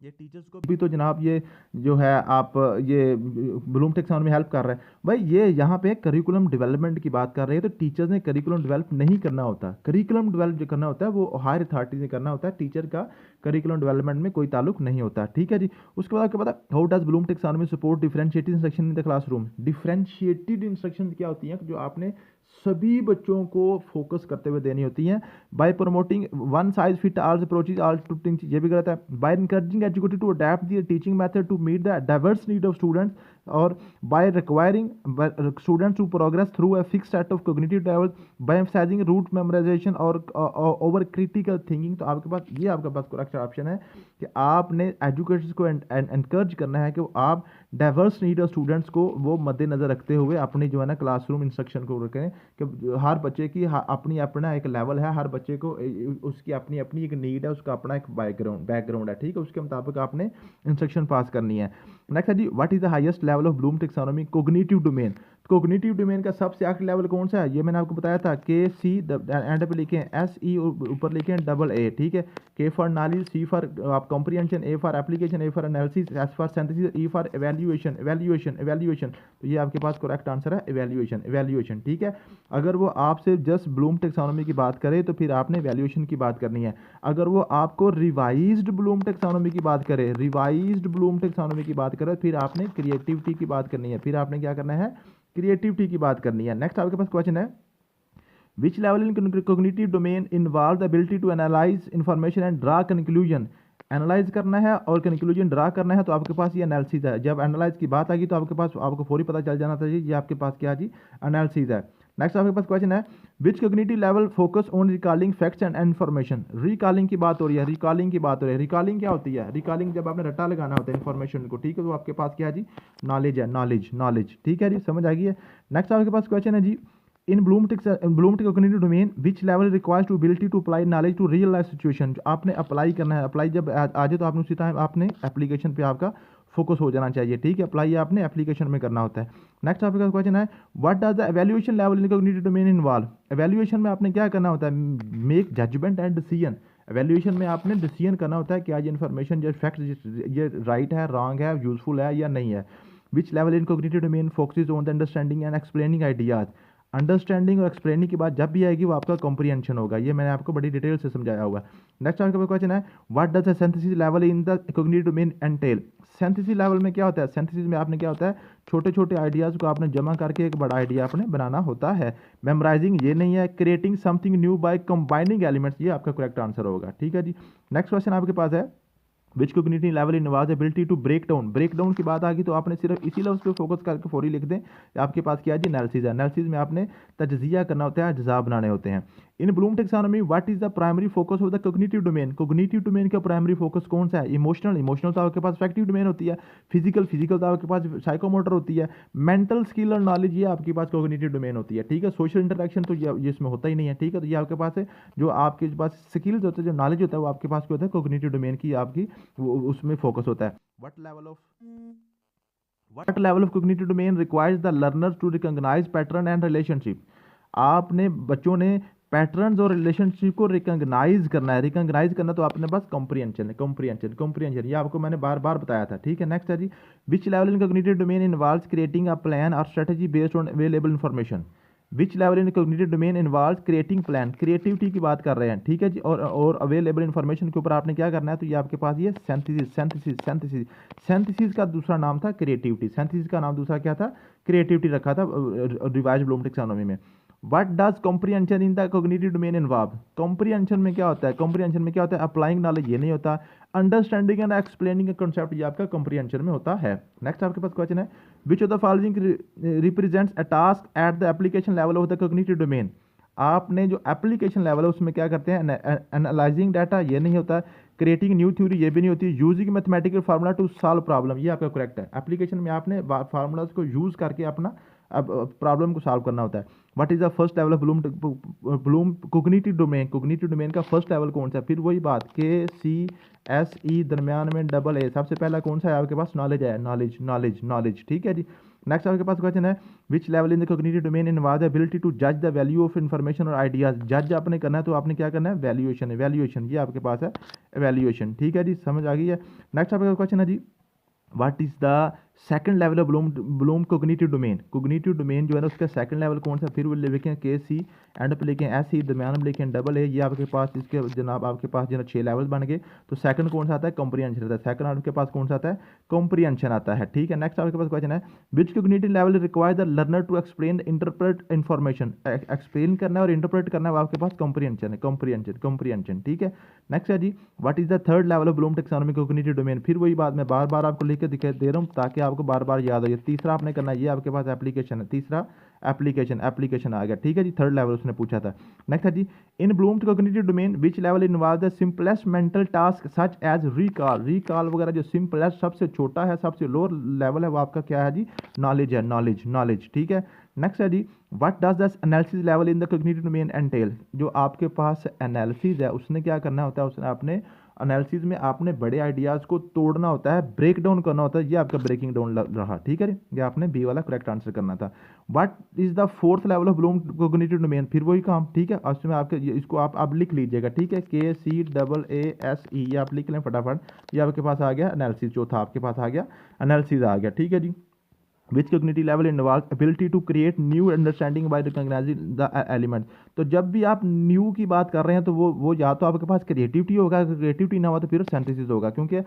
ये टीचर्स को भी तो जनाब ये जो है आप ये ब्लूम टेक्सोनॉमी में हेल्प कर रहा है। भाई ये यहाँ पे करिकुलम डेवलपमेंट की बात कर रहे हैं, तो टीचर्स ने करिकुलम डेवलप नहीं करना होता। करिकुलम डेवलप जो करना होता है वो हायर अथॉरिटी से करना होता है, टीचर का करिकुलम डेवलपमेंट में कोई ताल्लुक नहीं होता। ठीक है जी। उसके बाद आपको पता, how does Bloom taxonomy support differentiated instruction in the classroom. Differentiated instruction क्या होती हैं? जो आपने सभी बच्चों को फोकस करते हुए देनी होती हैं। By promoting one size fit all approaches all to teaching, ये भी गलत है। By encouraging educator to adapt the teaching method to meet the diverse need of students, और by requiring students to progress through a fix set of cognitive level, by emphasising rote memorisation और over critical thinking. तो आपके पास ये आपके पास correct option है कि आपने एजुकेटर्स को एनकरेज करना है कि आप डाइवर्स नीड ऑफ स्टूडेंट्स को वो मद्देनजर रखते हुए अपनी जो है ना क्लासरूम इंस्ट्रक्शन को रखें कि हर बच्चे की अपनी अपना एक लेवल है, हर बच्चे को उसकी अपनी अपनी एक नीड है, उसका अपना एक बैकग्राउंड है। ठीक है, उसके मुताबिक आपने इंस्ट्रक्शन पास करनी है। नेक्स्ट है जी, what is the highest level of Bloom taxonomy cognitive domain. Cognitive domain का सबसे आखिरी लेवल कौन सा है? ये मैंने आपको बताया था, के सी एंड पे लिखे एस ई, ऊपर लिखे डबल ए। ठीक है, के फॉर नॉलेज, सी फॉर आप comprehension, A for application, A for analysis, S for synthesis, E for evaluation. तो ये आपके पास करेक्ट आंसर है एवेल्यूएशन। ठीक है, अगर वो आपसे जस्ट ब्लूम टेक्सोनॉमी की बात करे तो फिर आपने एवेल्यूएशन की बात करनी है। अगर वो आपको रिवाइज्ड ब्लूम टेक्सोनॉमी की बात करे, फिर आपने क्रिएटिविटी की बात करनी है, फिर आपने क्या करना है? क्रिएटिविटी की बात करनी है। नेक्स्ट आपके पास क्वेश्चन है, which level in cognitive domain involve the ability to analyse information and draw conclusion. Analyse करना है और कंक्लूजन ड्रा करना है, तो आपके पास ये एनालिसिस है। जब एनालाइज की बात आएगी तो आपके पास आपको फौरी पता चल जाना चाहिए ये आपके पास क्या जी, एनालिसिस है। नेक्स्ट आपके पास क्वेश्चन है, which cognitive level focus on recalling facts and information. Recalling की बात हो रही है, रिकॉलिंग क्या होती है? रिकॉलिंग जब आपने रट्टा लगाना होता है इन्फॉर्मेशन को। ठीक है, तो आपके पास क्या है जी? नॉलेज है, नॉलेज। ठीक है जी, समझ आ गई है। नेक्स्ट आपके पास क्वेश्चन है जी, इन ब्लूमटिक cognitive domain which level requires to ability to apply knowledge to real life situation. जो आपने अप्लाई करना है, अप्लाई जब आ जाए तो आपने उसी टाइम आपने एप्लीकेशन पे आपका फोकस हो जाना चाहिए, ठीक है। अप्लाई आपने एप्लीकेशन में करना होता है। नेक्स्ट आपका क्वेश्चन है what does the evaluation level in cognitive domain involve. Evaluation में आपने क्या करना होता है, make judgement and decision. Evaluation में आपने डिसीजन करना होता है कि आज इन्फॉर्मेशन जो फैक्ट ये राइट है, रॉन्ग है, यूजफुल है या नहीं है। Which level in cognitive domain focuses on the understanding and explaining ideas. Understanding और एक्सप्लेनिंग की बात जब भी आएगी वो आपका कॉम्प्रिहेंशन होगा, ये मैंने आपको बड़ी डिटेल से समझाया हुआ है। नेक्स्ट आपका क्वेश्चन है what does the synthesis level in the cognitive domain entail. Synthesis level में क्या होता है, सिंथेसिस में आपने क्या होता है, छोटे छोटे आइडियाज़ को आपने जमा करके एक बड़ा आइडिया आपने बनाना होता है। मेमोराइजिंग ये नहीं है, creating something new by combining elements, ये आपका करेक्ट आंसर होगा, ठीक है जी। नेक्स्ट क्वेश्चन आपके पास है which cognitive level involves ability to break down. Break down की बात आ गई तो आपने सिर्फ इसी लेवल पे फोकस करके फौरी लिख दें। आपके पास क्या है जी, एनालिसिस है। एनालिसिस में आपने तजजिया करना होता है, अज्जा बनाने होते हैं। In Bloom taxonomy what is the primary focus of the cognitive domain. Cognitive domain का प्राइमरी फोकस कौन सा है, इमोशनल तो आपके पास अफेक्टिव डोमेन होती है, फिजिकल तो आपके पास साइकोमोटर होती है, मेंटल स्किल और नॉलेज ये आपके पास कॉग्निटिव डोमेन होती है, ठीक है। सोशल इंटरेक्शन तो ये इसमें होता ही नहीं है, ठीक है। तो ये आपके पास है जो आपके पास स्किल्स होते हैं, जो नॉलेज होता है वो आपके पास क्या होता है, कॉग्निटिव डोमेन की आपकी उसमें फोकस होता है। What level of cognitive domain requires the learner to recognize pattern and relationship। आपने बच्चों ने पैटर्न्स और रिलेशनशिप को रिकॉग्नाइज करना है। रिकॉग्नाइज करना तो आपने बस कॉम्प्रिहेंशन ये आपको मैंने बार बार बताया था, ठीक है। नेक्स्ट है जी which level in cognitive domain involves creating a plan और strategy based on available information. Which level in cognitive domain involves creating plan, creativity की बात कर रहे हैं, ठीक है जी। और अवेलेबल इन्फॉर्मेशन के ऊपर आपने क्या करना है, तो ये आपके पास ये सिंथेसिस का दूसरा नाम था क्रिएटिविटी। सिंथेसिस का नाम दूसरा क्या था, क्रिएटिविटी रखा था रिवाइज्ड ब्लूम टेक्सोनोमी में। What does comprehension in the cognitive domain involve. Comprehension में क्या होता है, अप्लाइंग नॉलेज ये नहीं होता, अंडरस्टैंडिंग एंड एक्सप्लेनिंग कंसेप्ट ये आपका कॉम्प्रिहेंशन में होता है। नेक्स्ट आपके पास क्वेश्चन है which of the following represents a task at the application level of the cognitive domain. आपने जो एप्लीकेशन लेवल है उसमें क्या करते हैं, एनालाइजिंग डाटा ये नहीं होता, क्रिएटिंग न्यू थ्योरी ये भी नहीं होती, using mathematical formula to solve problem ये आपका करेक्ट है। एप्लीकेशन में आपने फार्मूलाज को यूज करके अपना अब प्रॉब्लम को सॉल्व करना होता है। What is the first level of Bloom cognitive domain का फर्स्ट लेवल कौन सा है, फिर वही बात KCSE दरमियान में AA, सबसे पहला कौन सा है आपके पास, नॉलेज है, नॉलेज, ठीक है जी। नेक्स्ट आपके पास क्वेश्चन है which level in the cognitive domain involves the ability to जज द वैल्यू ऑफ इन्फॉर्मेशन और आइडियाज। जज आपने करना है तो आपने क्या करना है, वैल्यूएशन ये आपके पास है वैल्यूएशन, ठीक है जी, समझ आ गई है। नेक्स्ट आपका क्वेश्चन है जी what is the second level of Bloom cognitive domain जो है ना उसका सेकंड लेवल कौन सा, फिर वो लिखें KC एंड पे लिखें SE दरमियान में लिखें AA, ये आपके पास इसके जनाब आपके पास जो 6 लेवल बन गए। तो सेकंड कौन सा आता है, कॉम्प्रिहेंशन आता है। सेकंड आपके पास कौन सा आता है, कॉम्प्रिहेंशन आता है, ठीक है। नेक्स्ट आपके पास क्वेश्चन है which cognitive level require the learner to explain interpret information. Explain करना है और इंटरप्रेट करना है वो आपके पास कॉम्प्रिहेंशन, ठीक है। नेक्स्ट है जी what is the third level of Bloom taxonomy cognitive domain, फिर वही बात मैं बार बार आपको लिख के दिखा दे रहा हूँ ताकि आपको बार बार याद हो। तीसरा आपने करना है, ये आपके पास एप्लीकेशन है, तीसरा एप्लीकेशन आ गया, ठीक है जी। थर्ड लेवल उसने पूछा था। नेक्स्ट है जी in Bloom cognitive domain which level involve the simplest mental task such as recall वगैरह जो सिंपलेस्ट सबसे छोटा है, सबसे लोअर लेवल है वो आपका क्या है जी, नॉलेज है, नॉलेज, ठीक है। नेक्स्ट है जी what does the analysis level in the cognitive domain entail. जो आपके पास एनालिसिस है उसने क्या करना होता है, उसने आपने एनालिसिस में आपने बड़े आइडियाज़ को तोड़ना होता है, ब्रेक डाउन करना होता है, ये आपका ब्रेकिंग डाउन रहा, ठीक है। ये आपने बी वाला करेक्ट आंसर करना था। What is the fourth level of Bloom cognitive domain, फिर वही काम, ठीक है। उसमें आपके इसको आप लिख लीजिएगा, ठीक है, KCAASE ये आप लिख लें फटाफट। ये आपके पास आ गया एनालिसिस, चौथा आपके पास आ गया एनालिसिस आ गया, ठीक है जी। Which cognitive level involve ability to create new understanding by recognising the element. तो जब भी आप न्यू की बात कर रहे हैं तो वो या तो आपके पास क्रिएटिविटी होगा, क्रिएटिविटी ना हो तो फिर सिंथेसिस होगा, क्योंकि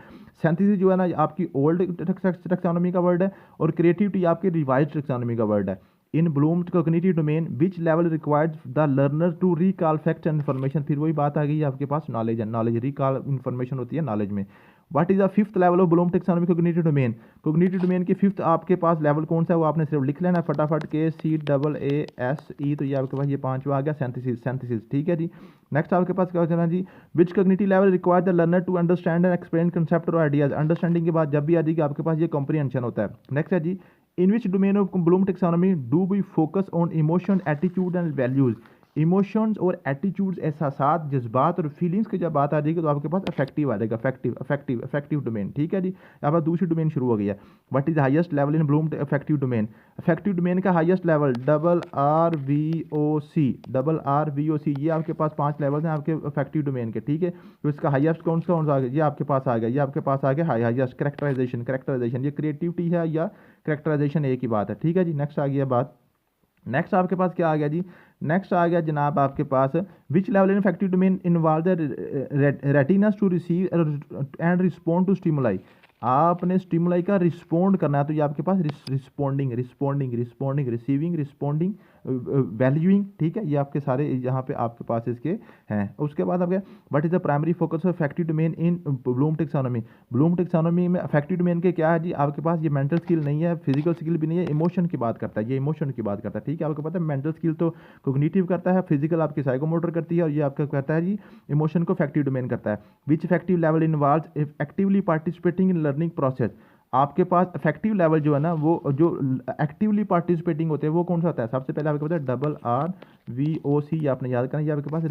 सिंथेसिस जो है ना आपकी ओल्ड टेक्सोनोमी का वर्ड है और क्रिएटिविटी आपकी रिवाइज्ड टेक्सोनोमी का वर्ड है। In Bloom cognitive domain which level required the learner to recall fact and information, फिर वही बात आ गई आपके पास नॉलेज है, रिकॉल इन्फॉर्मेशन होती है नॉलेज में। What is the fifth level of Bloom taxonomy cognitive domain की फिफ्थ आपके पास लेवल कौन सा है वो आपने सिर्फ लिख लेना फटाफट, KCAASE, तो ये आपके पास ये पांचवा आ गया सिंथेसिस, ठीक है जी। नेक्स्ट आपके पास क्या करना जी which cognitive level require the learner to understand and explain concept और आइडियाज। अंडरस्टैंडिंग के बाद जब भी आ जाएगी आपके पास ये कॉम्प्रिहेंशन होता है। नेक्स्ट है जी in which domain of Bloom taxonomy do we focus on emotion, attitude and values. Emotions और एटीट्यूड्स, एहसासात, जज्बात और फीलिंग्स की जब बात आ जाएगी तो आपके पास अफेक्टिव आ जाएगा, अफेक्टिव डोमेन। ठीक है जी, यहाँ पर दूसरी डोमेन शुरू हो गई है। What is highest level in Bloom affective domain? Affective domain का हाईएस्ट लेवल RVOC, ये आपके पास 5 लेवल हैं आपके अफेक्टिव डोमेन के। ठीक है, तो इसका हाईएस्ट कौन सा आ गया? ये आपके पास आ गया, ये आपके पास आ गया हाईएस्ट कैरेक्टराइजेशन। ये क्रिएटिविटी है या कैरेक्टराइजेशन, एक ही बात है। ठीक है जी, नेक्स्ट आ गया बात। नेक्स्ट आपके पास क्या आ गया जी? नेक्स्ट आ गया जनाब आपके पास which level in affective domain involve the readiness to receive and respond to stimuli. आपने स्टिमुलाई का रिस्पॉन्ड करना है, तो ये आपके पास रिस्पॉन्डिंग, रिसीविंग, रिस्पॉन्डिंग, वैल्यूइंग। ठीक है, ये आपके सारे यहाँ पे आपके पास इसके हैं। उसके बाद आपके what is the primary focus of affective domain in Bloom taxonomy? Bloom taxonomy में इफेक्टिव डोमेन के क्या है जी? आपके पास ये मेंटल स्किल नहीं है, फिजिकल स्किल भी नहीं है, इमोशन की बात करता है, ये इमोशन की बात करता है। ठीक है, आपको पता है मेंटल स्किल तो कोग्निटिव करता है, फिजिकल आपकी साइकोमोटर करती है, और ये आपका कहता है जी इमोशन को इफेक्टिव डोमेन करता है। Which affective level involve actively participating in learning process. आपके पास इफेक्टिव लेवल जो है ना, वो जो एक्टिवली पार्टिसिपेटिंग होते हैं वो कौन सा होता है? सबसे पहले आपके पास RVOC, आपने याद करना। ये आपके पास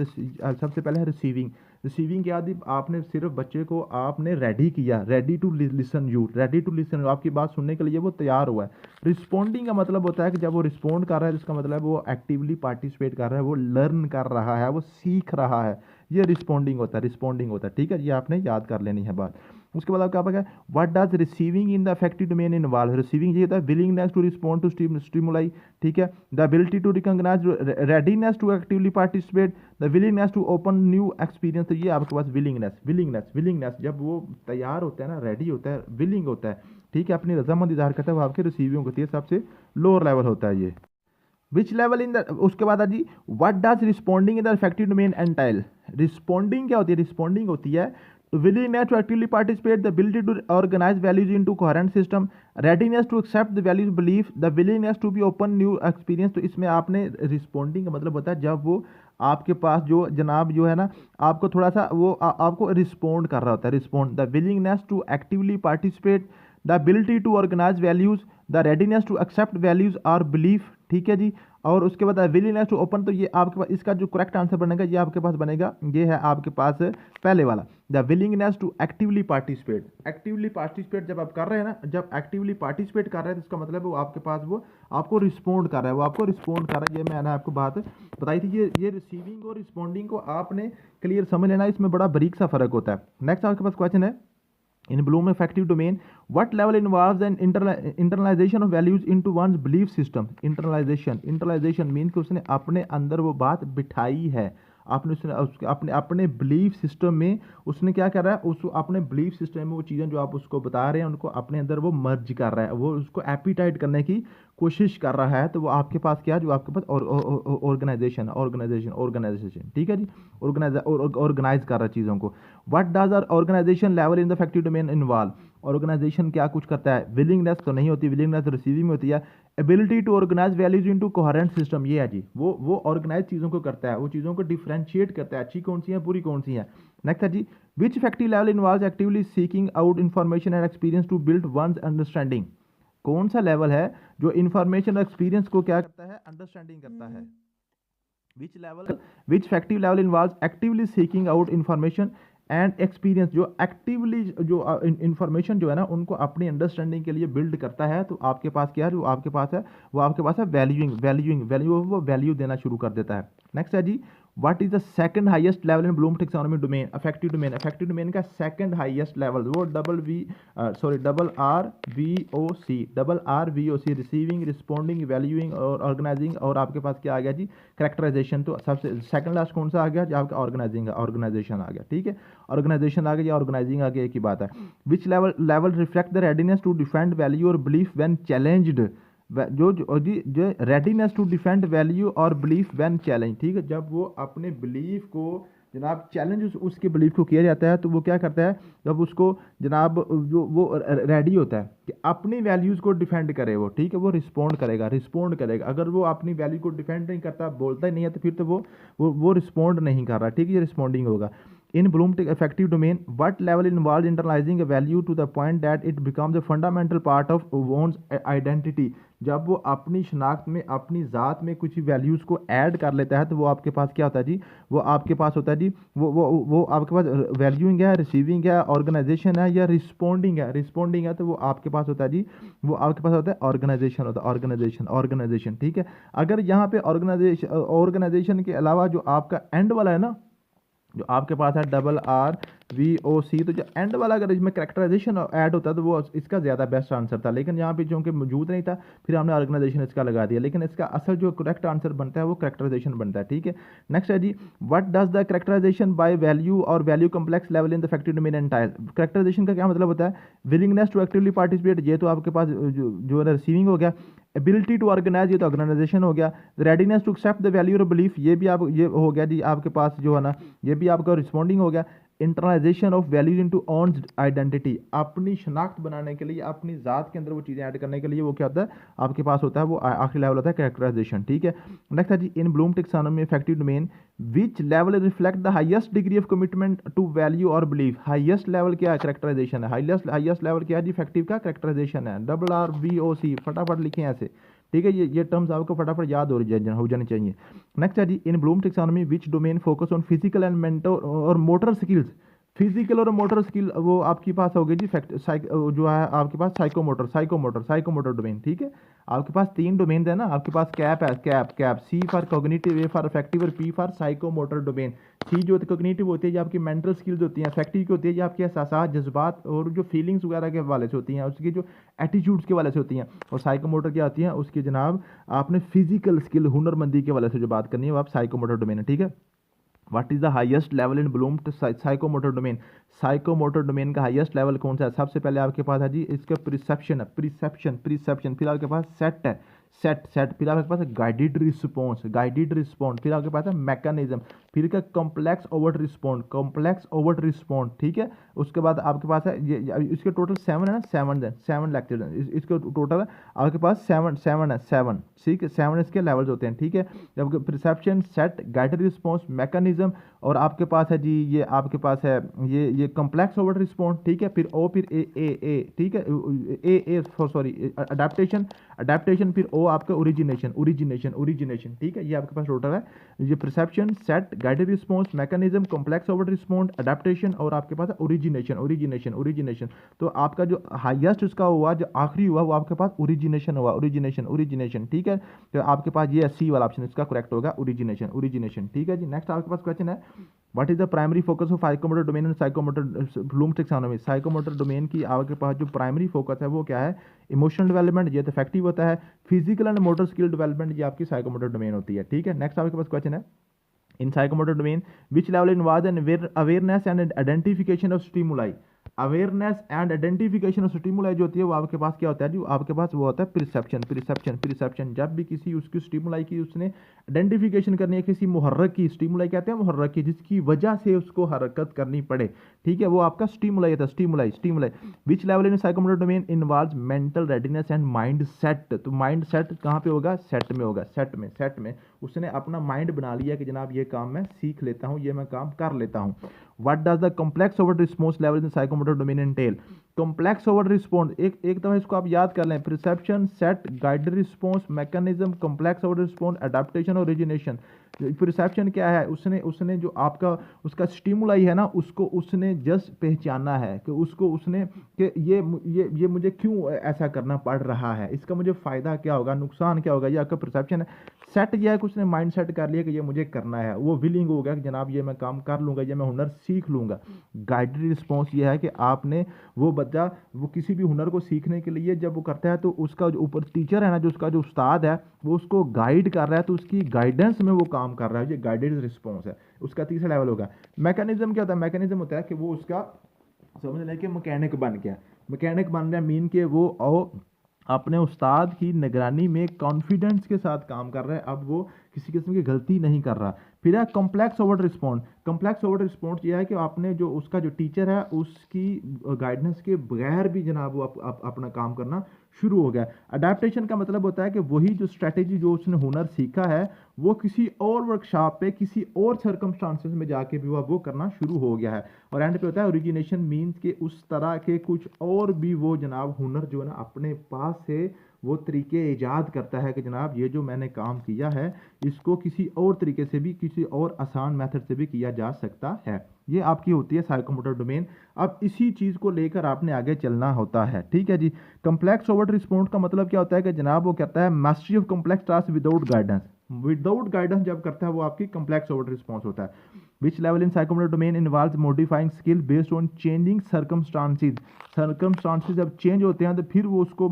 सबसे पहले है रिसीविंग क्या दी? आपने सिर्फ बच्चे को आपने रेडी किया, रेडी टू लिसन, आपकी बात सुनने के लिए वो तैयार हुआ है। रिस्पॉन्डिंग का मतलब होता है कि जब वो रिस्पॉन्ड कर रहा है, जिसका मतलब वो एक्टिवली पार्टिसिपेट कर रहा है, वो लर्न कर रहा है, वो सीख रहा है, ये रिस्पॉन्डिंग होता है। ठीक है, ये आपने याद कर लेनी है बात। उसके बाद आपका क्या? What does receiving in the affective domain involve? Receiving ये होता है willingness to respond to stimuli. ठीक है, the ability to recognise, readiness to actively participate, the willingness to open new experience. तो ये आपके पास विलिंगनेस जब वो तैयार होता है ना, रेडी होता है, विलिंग होता है, ठीक है, अपनी रजामंद इजहार करता है, वो आपके रिसीविंग होती है, सबसे लोअर लेवल होता है ये। विच लेवल इन द, उसके बाद जी what does responding in the effective domain entail? Responding क्या होती है? रिस्पॉन्डिंग होती है willingness to actively participate, the ability to organize values into coherent system, readiness to accept the values belief, the willingness to be open new experience। तो इसमें आपने responding का मतलब होता है जब वो आपके पास जो जनाब जो है ना, आपको थोड़ा सा वो आपको रिस्पॉन्ड कर रहा होता है। Respond, the willingness to actively participate, the ability to organise values, the readiness to accept values और बिलीफ। ठीक है जी, और उसके बाद विलिंगनेस टू ओपन, तो ये आपके पास इसका जो करेक्ट आंसर बनेगा ये आपके पास बनेगा, ये है आपके पास पहले वाला, the willingness to actively participate जब आप कर रहे हैं ना, जब एक्टिवली पार्टिसिपेट कर रहे हैं तो इसका मतलब वो आपके पास वो आपको रिस्पॉन्ड कर रहा है, ये मैंने आपको बात बताई थी। ये रिसीविंग और रिस्पॉन्डिंग को आपने क्लियर समझ लेना, इसमें बड़ा बारीक सा फर्क होता है। नेक्स्ट आपके पास क्वेश्चन है, in Bloom effective domain, what level involves an internalization of values into one's belief system? Internalization means कि उसने अपने अंदर वो बात बिठाई है, आपने उसने अपने बिलीफ सिस्टम में उसने क्या कर रहा है, उसको अपने बिलीफ सिस्टम में वो चीज़ें जो आप उसको बता रहे हैं उनको अपने अंदर वो मर्ज कर रहा है, वो उसको एपिटाइट करने की कोशिश कर रहा है। तो वो आपके पास क्या, जो आपके पास ऑर्गेनाइजेशन, ठीक है जी, ऑर्गेनाइज कर रहा है चीज़ों को। What does are organisation level in the effective domain involve? Organisation क्या कुछ करता है? विलिंगनेस तो नहीं होती, विलिंगनेस रिसीविंग में होती है। Ability to organise values into coherent system, ये है जी, वो ऑर्गेनाइज चीज़ों को करता है, वो चीज़ों को डिफरेंशिएट करता है, अच्छी कौन सी है, बुरी कौन सी है। नेक्स्ट है जी, which affective level involve actively seeking out information and experience to build one's understanding? कौन सा लेवल है जो इन्फॉर्मेशन और एक्सपीरियंस को क्या करता है, अंडरस्टैंडिंग करता है। Which affective level involve actively seeking out information and experience, जो एक्टिवली जो इन्फॉर्मेशन जो है ना उनको अपनी अंडरस्टैंडिंग के लिए बिल्ड करता है। तो आपके पास क्या है, जो आपके पास है वो आपके पास है वो वैल्यू देना शुरू कर देता है। नेक्स्ट है जी, what is the second highest level in Bloom taxonomy domain? Affective domain का सेकंड हाईएस्ट लेवल वो RVOC, रिसीविंग, रिस्पॉन्डिंग, वैल्यूइंग और ऑर्गेनाइजिंग। और आपके पास क्या आ गया जी, कैरेक्टराइजेशन। तो सबसे सेकंड लास्ट कौन सा आ गया जी, आपका ऑर्गेनाइजेशन आ गया। ठीक है, ऑर्गेनाइजेशन आ गया या ऑर्गेनाइजिंग आ गया, एक ही बात है। Which level reflect the readiness to defend value और बिलीफ व्हेन चैलेंज्ड? जो रेडीनेस टू डिफेंड वैल्यू और बिलीफ व्हेन चैलेंज, ठीक है, जब वो अपने बिलीफ को जनाब चैलेंज उसके बिलीफ को किया जाता है तो वो क्या करता है, जब उसको जनाब जो वो रेडी होता है कि अपनी वैल्यूज़ को डिफेंड करे वो, ठीक है, वो रिस्पॉन्ड करेगा। अगर वो अपनी वैल्यू को डिफेंड नहीं करता, बोलता ही नहीं है, तो फिर तो वो रिस्पॉन्ड नहीं कर रहा, ठीक है, ये रिस्पॉन्डिंग होगा। In Bloom's affective domain, what level involves internalizing a value to the point that it becomes a fundamental part of one's identity? जब वो अपनी शनाख्त में, अपनी ज़ात में कुछ वैल्यूज़ को ऐड कर लेता है, तो वो आपके पास क्या होता है जी, वो आपके पास होता है जी, वो आपके पास वैल्यूइंग है, रिसीविंग है, ऑर्गेनाइजेशन है, या रिस्पॉन्डिंग है, तो वो आपके पास होता है जी, वो आपके पास होता है ऑर्गेनाइजेशन, होता है ऑर्गेनाइजेशन। ठीक है, अगर यहाँ पे ऑर्गेनाइजेशन के अलावा जो आपका एंड वाला है ना, जो आपके पास है RVOC, तो जो एंड वाला अगर इसमें करेक्टराइजेशन ऐड होता तो वो इसका ज़्यादा बेस्ट आंसर था, लेकिन यहाँ पे चूंकि मौजूद नहीं था, फिर हमने ऑर्गेनाइजेशन इसका लगा दिया, लेकिन इसका असल जो करेक्ट आंसर बनता है वो करेक्टराइजेशन बनता है। ठीक है, नेक्स्ट है जी, what does the characterisation by value or value complex level in the effective domain entail? Characterisation का क्या मतलब होता है? विलिंगनेस टू एक्टिवली पार्टिसिपेट, ये तो आपके पास जो है रिसीविंग हो गया। एबिलिटी टू ऑर्गेनाइज, ये तो ऑर्गेनाइजेशन हो गया। Readiness to accept the value और बिलीफ, ये भी आप ये हो गया जी आपके पास जो है ना, ये भी आपका रिस्पॉन्डिंग हो गया। Internalisation of values into own identity, अपनी शनाख्त बनाने के लिए, अपनी ज़ात के अंदर वो चीज़ें ऐड करने के लिए वो क्या होता है आपके पास होता है, वो आखिरी लेवल होता है कैरेक्टराइजेशन। ठीक है, नेक्स्ट है जी, in Bloom taxonomy affective domain which level reflect the highest degree of commitment to value और बिलीफ? हाईएस्ट लेवल क्या है? कैरेक्टराइजेशन है। हाईएस्ट लेवल क्या है जी? इफेक्टिव का कैरेक्टराइजेशन है। RRVOC, फटाफट लिखें ऐसे। ठीक है, ये टर्म्स आपको फटाफट याद हो जाने चाहिए। नेक्स्ट है जी, in Bloom taxonomy which domain focus on physical and mental और मोटर स्किल्स? फिजिकल और मोटर स्किल वो आपके पास होगी जी जो है आपके पास साइकोमोटर डोमेन। ठीक है, आपके पास 3 डोमेन है ना, आपके पास कैप है, CAP C for cognitive, A for affective और P for psychomotor domain. C जो कॉग्निटिव होती है, ये आपकी मेंटल स्किल्स होती हैं। अफेक्टिव की होती है, ये आपके एहसास, जज्बात और जो फीलिंग्स वगैरह के हवाले से होती हैं, उसकी जो एटीट्यूड्स के हवाले से होती हैं। और साइकोमोटर क्या होती हैं उसकी जनाब, आपने फिजिकल स्किल, हुनरमंदी के हवाले से जो बात करनी है वो आप साइकोमोटर डोमेन है। ठीक है, what is the highest level in Bloom psychomotor domain? Psychomotor domain का हाईएस्ट लेवल कौन सा है? सबसे पहले आपके पास है जी इसका प्रिसेप्शन है, प्रिसेप्शन, फिर आपके पास सेट है, सेट, फिर आपके पास गाइडेड रिस्पॉन्स, फिर आपके पास है मैकेनिज्म, फिर का कॉम्प्लेक्स ओवर्ट रिस्पॉन्ड। ठीक है, उसके बाद आपके पास है ये इसके टोटल 7 है ना, 7 लेक्चर इसके टोटल आपके पास 7 है, 7। ठीक है, 7 इसके लेवल्स होते हैं। ठीक है, जब perception, set, guided response, mechanism, और आपके पास है जी ये आपके पास है ये कॉम्प्लेक्स ओवर्ट रिस्पॉन्ड। ठीक है, फिर ओ, फिर ए। ठीक है, सॉरी अडेप्टेशन, फिर ओ आपका ओरिजिनेशन। ठीक है, ये आपके पास टोटल है, ये perception, set, guided response, mechanism, complex overt respond, adaptation, और आपके पास ओरिजिनेशन। तो आपका जो हाईएस्ट उसका हुआ, जो आखिरी हुआ, वो आपके पास ओरिजिनेशन हुआ, ओरिजिनेशन। ठीक है, तो आपके पास ये सी वाला ऑप्शन इसका करेक्ट होगा, ओरिजिनेशन। ठीक है जी, नेक्स्ट आपके पास क्वेश्चन है, what is the primary focus of psychomotor domain and psychomotor Bloom taxonomy? Psychomotor domain की आपके पास जो प्राइमरी फोकस है वो क्या है? इमोशनल डेवलपमेंट, ये तो इफेक्टिव होता है। Physical and motor skill development, ये आपकी साइकोमोटर डोमेन होती है। ठीक है, नेक्स्ट आपके पास क्वेश्चन है, in psychomotor domain which level involve an awareness and identification of stimuli? Awareness and identification of stimuli जो होती है वो आपके पास क्या होता है जो आपके पास वो होता है प्रिसेप्शन। जब भी किसी उसकी स्टिमुलाई की उसने आइडेंटिफिकेशन करनी है, किसी मुहर्रक की, स्टिमुलाई कहते हैं मुहर्रक की, जिसकी वजह से उसको हरकत करनी पड़े। ठीक है, वो आपका स्टिमुलाई था, stimuli. Which level in psychomotor domain involves mental readiness and mind set? तो माइंड सेट कहाँ पे होगा? सेट में होगा, सेट में उसने अपना माइंड बना लिया कि जनाब ये काम मैं सीख लेता हूँ, ये मैं काम कर लेता हूँ। What does the complex overt response level in psychomotor domain entail? Complex overt response एक दफा इसको आप याद कर लें, perception, set, guided response, mechanism, complex overt response, adaptation और ओरिजिनेशन। प्रिसेप्शन क्या है? उसने जो आपका उसका स्टिमुलाई है ना, उसको उसने जस्ट पहचाना है कि उसको उसने कि ये मुझे क्यों ऐसा करना पड़ रहा है, इसका मुझे फ़ायदा क्या होगा, नुकसान क्या होगा, ये आपका परसेप्शन है। सेट यह है कि उसने माइंड सेट कर लिया कि ये मुझे करना है, वो विलिंग हो गया कि जनाब ये मैं काम कर लूँगा, ये मैं हुनर सीख लूँगा। गाइडेड रिस्पॉन्स ये है कि आपने वो बच्चा वो किसी भी हुनर को सीखने के लिए जब वो करता है तो उसका जो ऊपर टीचर है ना, जो उसका जो उस्ताद है वो उसको गाइड कर रहा है, तो उसकी गाइडेंस में वो काम कर रहा है, ये गाइडेड रिस्पॉन्स है। उसका तीसरा लेवल होगा मैकेनिज्म। क्या होता है? मैकेनिज्म होता है कि वो उसका समझ लें कि मैकेनिक बन गया, मीन के वो अपने उस्ताद की निगरानी में कॉन्फिडेंस के साथ काम कर रहा है, अब वो किसी किस्म की गलती नहीं कर रहा। फिर है complex overt response. Complex overt response ये है कि आपने जो उसका जो टीचर है उसकी गाइडेंस के बगैर भी जनाब वो अपना काम करना शुरू हो गया। अडेप्टेशन का मतलब होता है कि वही जो स्ट्रेटेजी जो उसने हुनर सीखा है वो किसी और वर्कशॉप पे किसी और सर्कमस्टांसेस में जाके भी वो करना शुरू हो गया है। और एंड पे होता है ओरिजिनेशन, मीन्स के उस तरह के कुछ और भी वो जनाब हुनर जो है ना अपने पास से वो तरीके ईजाद करता है कि जनाब ये जो मैंने काम किया है इसको किसी और तरीके से भी, किसी और आसान मेथड से भी किया जा सकता है। ये आपकी होती है साइकोमोटर डोमेन। अब इसी चीज़ को लेकर आपने आगे चलना होता है, ठीक है जी। कम्प्लेक्स ओवर्ट रिस्पॉन्स का मतलब क्या होता है कि जनाब वो कहता है mastery of complex task without guidance. Without guidance जब करता है वो आपकी कम्प्लेक्स ओवर्ट रिस्पॉन्स होता है। Which level in psychomotor domain involves modifying skill based on changing circumstances. Circumstances जब चेंज होते हैं तो फिर वो उसको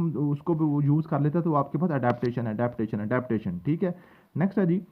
वो यूज़ कर लेता है, तो आपके पास अडेप्टेशन, ठीक है। नेक्स्ट है जी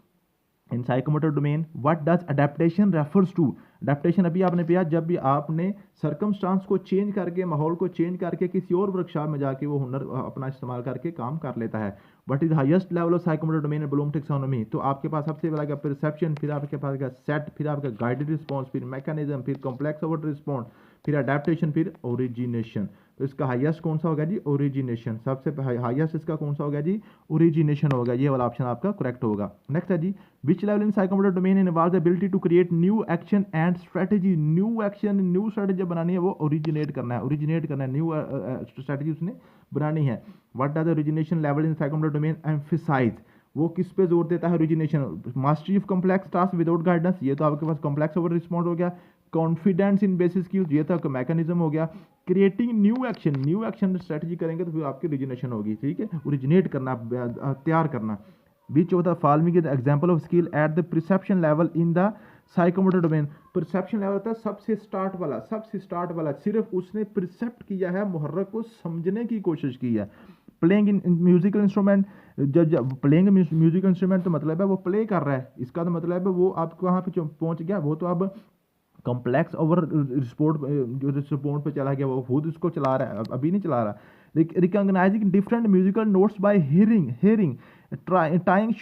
in psychomotor domain what does adaptation refers to. Adaptation अभी आपने किया जब भी आपने सर्कमस्टांस को चेंज करके, माहौल को चेंज करके किसी और वर्कशॉप में जाके वो हुनर अपना इस्तेमाल करके काम कर लेता है। What is highest level of psychomotor domain in Bloom taxonomy. तो आपके पास सबसे पहला क्या परसेप्शन, फिर आपके पास क्या सेट, फिर आपका गाइडेड रिस्पॉन्स, फिर मैकेनिज्म, फिर कॉम्प्लेक्स ओवर्ट रिस्पॉन्स, फिर अडेप्टेशन, फिर ओरिजिनेशन। तो इसका हाईएस्ट कौन सा होगा जी, ओरिजिनेशन। सबसे हाईएस्ट इसका कौन सा होगा जी, ओरिजिनेशन होगा। ये वाला ऑप्शन आपका करेक्ट होगा। नेक्स्ट है जी which level in psychomotor domain involves ability to create new action and strategy. New action, new strategy बनानी है, वो ओरिजिनेट करना है, न्यू स्ट्रेटेजी उसने बनानी है। What does origination level in psychomotor domain emphasise. वो किस पे जोर देता है origination, mastery of complex task without guidance, ये तो आपके पास कॉम्प्लेक्स ओवर रिस्पॉन्स हो गया। कॉन्फिडेंस इन बेसिक स्किल्स, ये तो मैकेनिज्म हो गया। क्रिएटिंग न्यू एक्शन स्ट्रेटजी करेंगे तो फिर आपकी ओरिजिनेशन होगी, ठीक है। ओरिजिनेट करना, तैयार करना। Which of the following is example of skill at the perception level in the psychomotor domain. Perception level होता है सबसे स्टार्ट वाला, सिर्फ उसने परसेप्ट किया है, मुहर्रक को समझने की कोशिश की है। प्लेइंग इन म्यूजिकल इंस्ट्रूमेंट, जब प्लेइंग म्यूजिकल इंस्ट्रूमेंट तो मतलब है वो प्ले कर रहा है, इसका तो मतलब है वो आप वहाँ पे पहुँच गया, वो तो अब कॉम्प्लेक्स ओवर रिस्पॉन्स पे चला गया, वो खुद उसको चला रहा है, अभी नहीं चला रहा। Recognising different musical notes by hearing trying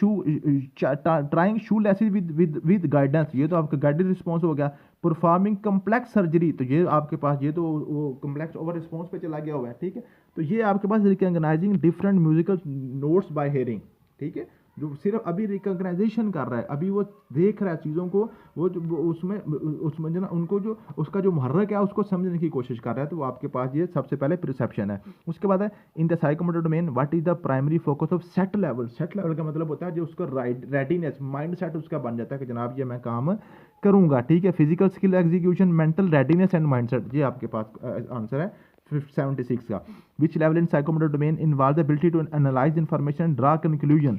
shoe laces with guidance, ये तो आपका गाइडेड रिस्पॉन्स हो गया। परफॉर्मिंग कम्प्लेक्स सर्जरी, तो ये आपके पास ये तो वो कम्प्लेक्स ओवर रिस्पॉन्स पे चला गया हुआ है, ठीक है। तो ये आपके पास recognising different musical notes by hearing, ठीक है, जो सिर्फ अभी रिकॉग्नाइजेशन कर रहा है, अभी वो देख रहा है चीज़ों को, वो उसमें जो ना उनको जो उसका जो मुहर्रक है उसको समझने की कोशिश कर रहा है, तो वो आपके पास ये सबसे पहले परसेप्शन है। उसके बाद है इन the psychomotor domain what is the primary focus of set level. Set level का मतलब होता है जो उसका रेडीनेस, माइंड सेट उसका बन जाता है कि जनाब ये मैं काम करूँगा, ठीक है। Physical skill execution, mental readiness and mind set, ये आपके पास आंसर है 76 का। Which level in psychomotor domain involve the ability to analyse information, draw conclusion.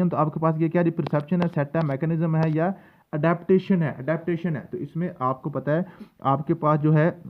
तो आपके पास ये क्या परसेप्शन है, सेट है, मैकेनिज्म है या अडेप्टेशन है। तो इसमें आपको पता है आपके पास जो है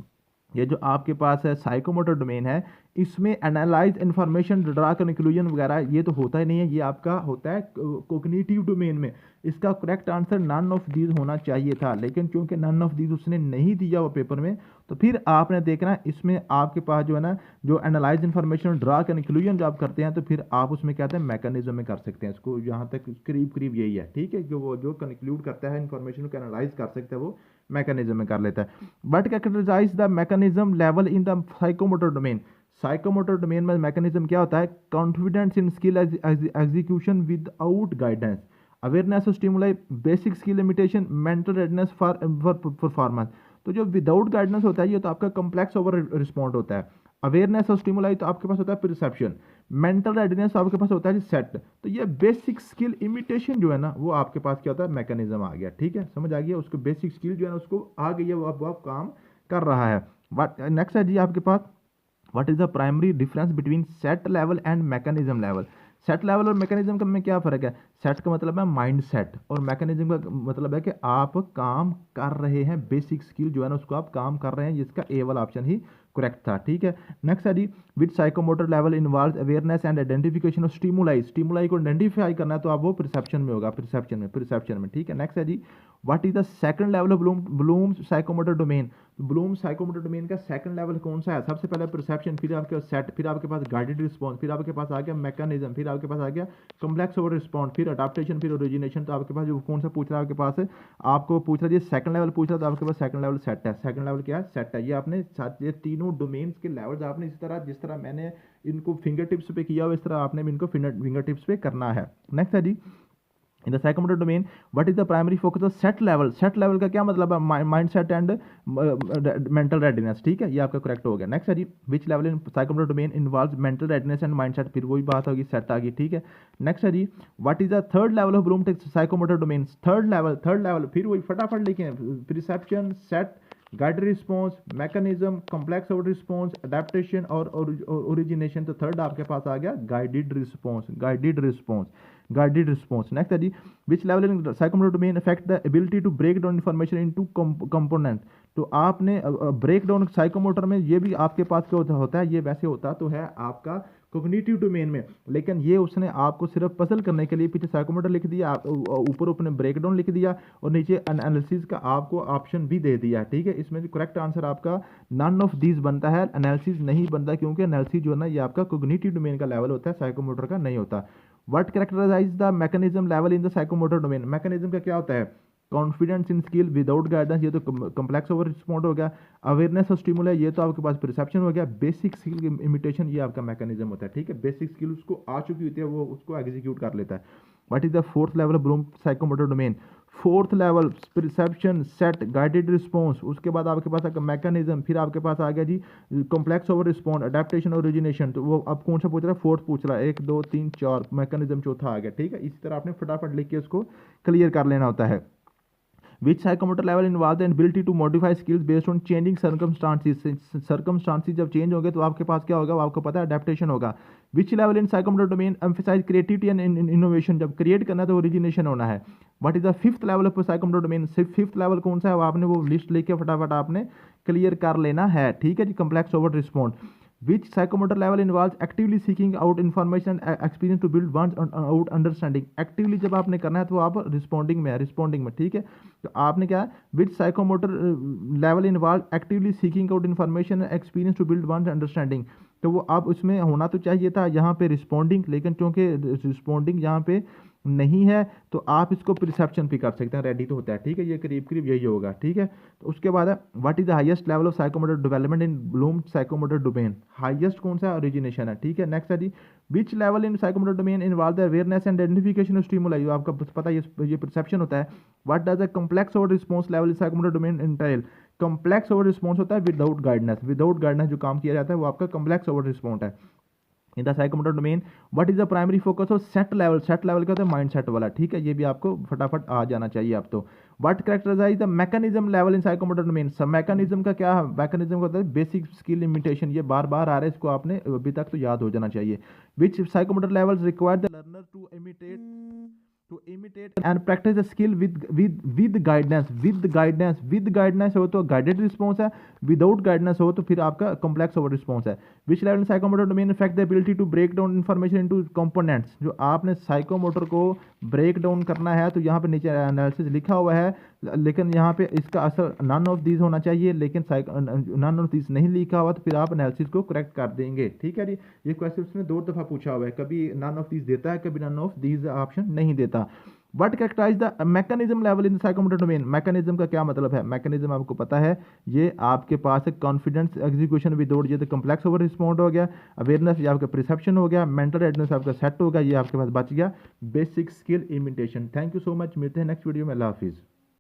ये जो आपके पास है साइकोमोटर डोमेन है, इसमें एनालाइज इन्फॉर्मेशन, ड्रा कंक्लूजन वगैरह ये तो होता ही नहीं है, ये आपका होता है कोग्निटिव डोमेन में। इसका correct answer none of these होना चाहिए था, लेकिन क्योंकि नन ऑफ दीज उसने नहीं दिया वो पेपर में, तो फिर आपने देखना इसमें आपके पास जो है ना जो एनालाइज इन्फॉर्मेशन, ड्रा कंक्लूजन जो आप करते हैं तो फिर आप उसमें कहते हैं मैकेनिज्म में कर सकते हैं इसको, यहाँ तक करीब यही है, ठीक है। वो जो कंक्लूड करता है इन्फॉर्मेशन को एनालाइज कर सकता है वो मैकेनिज्म में कर लेता है। But characterise the mechanism level in the psychomotor domain. Psychomotor domain में मैकेनिज्म क्या होता है, confidence in skill execution without guidance, awareness of stimuli, basic skill limitation, mental readiness for performance. तो जो विदाउट गाइडेंस होता है ये तो आपका कम्प्लेक्स ओवर रिस्पॉन्ड होता है। अवेयरनेस ऑफ स्टिमुलाई तो आपके पास होता है परसेप्शन, मेंटल रेडनेस आपके पास होता है सेट। तो ये बेसिक स्किल इमिटेशन जो है ना वो आपके पास क्या होता है, मैकेनिज्म आ गया, ठीक है, समझ आ गया। उसको बेसिक स्किल जो है ना उसको आ गई है, वो आप काम कर रहा है। नेक्स्ट है जी आपके पास what is the primary difference between set level and mechanism level. Set level और मैकेनिज्म का में क्या फ़र्क है, सेट का मतलब है माइंड सेट और मैकेनिज्म का मतलब है कि आप काम कर रहे हैं, बेसिक स्किल जो है ना उसको आप काम कर रहे हैं, जिसका ए वाला ऑप्शन ही करेक्ट था, ठीक है। नेक्स्ट है जी which psychomotor level involve awareness and identification of stimuli को आइडेंटिफाई करना है तो आप वो परसेप्शन में होगा, परसेप्शन में, ठीक है। नेक्स्ट है जी what is the second level of Bloom's psychomotor domain. तो ब्लूम साइकोमोटर डोमेन का सेकंड लेवल कौन सा है? सबसे पहले परसेप्शन, फिर आपके पास सेट, फिर आपके पास गाइडेड रिस्पॉन्स, फिर आपके पास आ गया मैकेनिज्म, फिर आपके पास आ गया कॉम्प्लेक्स ओवर रिस्पॉन्स, फिर अडाप्टेशन, फिर ओरिजिनेशन। तो आपके पास जो कौन सा पूछ रहा है आपके पास है, आपको पूछ रहा है ये सेकंड लेवल पूछ रहा है, तो आपके पास सेकंड लेवल सेट है। सेकंड लेवल क्या है? सेट है। ये आपने ये तीनों डोमेन्स के लेवल्स आपने इस तरह, जिस तरह मैंने इनको फिंगर टिप्स पे किया हुआ, इस तरह आपने भी इनको फिंगर टिप्स पे करना है। नेक्स्ट है जी, in the psychomotor domain what is the primary focus of set level? Set level का क्या मतलब है? Mind set and mental readiness, ठीक है, ये आपका करेक्ट हो गया। नेक्स्ट है जी, which level in psychomotor domain involves mental readiness and mind set? फिर वही बात होगी, सेट आ गई, ठीक है। नेक्स्ट है जी, what is the third level of Bloom psychomotor domain? Third level फिर वही फटाफट लिखे, perception, set, guided response, mechanism, complex overt response, adaptation और ओरिजिनेशन। तो थर्ड आपके पास आ गया guided response, guided response, guided response. Next है जी, which level in psychomotor domain affect the ability to break down information into component? तो आपने ब्रेक डाउन साइकोमोटर में ये भी आपके पास क्या होता है, ये वैसे होता तो है आपका कॉग्निटिव डोमेन में, लेकिन ये उसने आपको सिर्फ पजल करने के लिए पीछे साइकोमोटर लिख दिया, ऊपर उसने ब्रेकडाउन लिख दिया और नीचे एनालिसिस का आपको ऑप्शन भी दे दिया, ठीक है। इसमें करेक्ट आंसर आपका नन ऑफ दीज बनता है, एनालिसिस नहीं बनता, क्योंकि एनालिसिस जो है ना ये आपका कॉग्निटिव डोमेन का लेवल होता है, साइकोमोटर का नहीं होता। What characterise the mechanism level in the psychomotor domain? Mechanism का क्या होता है? Confidence in skill without guidance, ये तो कॉम्प्लेक्स ओवर रिस्पॉन्ड हो गया। अवेयरनेस और स्टिमुल है, ये तो आपके पास परसेप्शन हो गया। बेसिक स्किल इमिटेशन, ये आपका मैकेनिज्म होता है, ठीक है। बेसिक स्किल उसको आ चुकी होती है, वो उसको एग्जीक्यूट कर लेता है। What is the fourth level of Bloom psychomotor domain? Fourth level perception, set, guided response, उसके बाद आपके पास आएगा मैकेनिज्म, फिर आपके पास आ गया जी complex overt respond, adaptation, origination. तो वो अब कौन सा पूछ रहा है? फोर्थ पूछ रहा है। 1 2 3 4, मैकेनिज्म चौथा आ गया, ठीक है। इसी तरह आपने फटाफट लिख के उसको क्लियर कर लेना होता है। Which psychomotor level involves the ability to modify skills based on changing circumstances? Circumstances जब चेंज होंगे तो आपके पास क्या होगा, वो आपको पता है, अडेप्टेशन होगा। Which level in psychomotor domain emphasize creativity and innovation? जब क्रिएट करना है तो ओरिजिनेशन होना है। What is the fifth level of psychomotor domain? Fifth level कौन सा है, वो आपने वो लिस्ट लेके फटाफट आपने क्लियर कर लेना है, ठीक है जी। Complex overt respond. Which psychomotor level involves actively seeking out information and experience to build one's out understanding? Actively जब आपने करना है तो आप रिस्पॉन्डिंग में है, रिस्पॉन्डिंग में, ठीक है। तो आपने क्या, which psychomotor level involves actively seeking out information and experience to build one's understanding? तो वो अब उसमें होना तो चाहिए था यहाँ पे रिस्पॉन्डिंग, लेकिन चूंकि रिस्पॉन्डिंग यहाँ पे नहीं है तो आप इसको परसेप्शन भी कर सकते हैं, रेडी तो होता है, ठीक है। ये करीब करीब यही होगा, ठीक है। तो उसके बाद है what is the highest level of psychomotor development in Bloom psychomotor domain? Highest कौन सा? ओरिजिनेशन है, ठीक है। नेक्स्ट है जी, which level in psychomotor domain involve the awareness and identification of stimuli? आपका पता है ये परसेप्शन होता है। What does the complex overt response level in psychomotor domain entail? Complex overt response होता है विदाउट गाइडेंस, विदाउट गाइडेंस जो काम किया जाता है वो आपका कॉम्प्लेक्स ओवर रिस्पॉन्स है। इन the psychomotor domain what is the primary focus of set level? Set level क्या होता है? माइंड सेट वाला, ठीक है। ये भी आपको फटाफट आ जाना चाहिए आप तो। What characterise the mechanism level in psychomotor domain? सब मैकेनिज्म का क्या है? मैकेनिज्म का होता है बेसिक स्किल इमिटेशन, ये बार बार आ रहा है, इसको आपने अभी तक तो याद हो जाना चाहिए। Which psychomotor levels require the learner to imitate and practice the skill with guidance हो तो गाइडेड रिस्पॉन्स है, विदाउट गाइडेंस हो तो फिर आपका कॉम्प्लेक्स ओवर रिस्पॉन्स है। Which level psychomotor domain affect the ability to break down information into components? जो आपने साइकोमोटर को ब्रेक डाउन करना है तो यहाँ पे नीचे एनालिसिस लिखा हुआ है, लेकिन यहाँ पे इसका असर नन ऑफ दीज होना चाहिए, लेकिन नन ऑफ दीज नहीं लिखा हुआ तो फिर आप एनालिसिस को करेक्ट कर देंगे, ठीक है जी। ये क्वेश्चन उसने 2 दफ़ा पूछा हुआ है, कभी नन ऑफ दीज देता है, कभी नन ऑफ दीज ऑप्शन नहीं देता। What characterise the mechanism level in psychomotor domain? Mechanism का क्या मतलब है? मैकेनिज्म आपको पता है, ये आपके पास है कॉन्फिडेंस एग्जीक्यूशन विदाउट, ये तो कॉम्प्लेक्स ओवर रिस्पॉन्ड हो गया। अवेयरनेस ये आपका परसेप्शन हो गया। मेंटल रेडनेस आपका सेट हो गया, ये आपके पास बच गया basic skill imitation. Thank you so much, मिलते हैं नेक्स्ट वीडियो में। अल्लाह हाफिज़।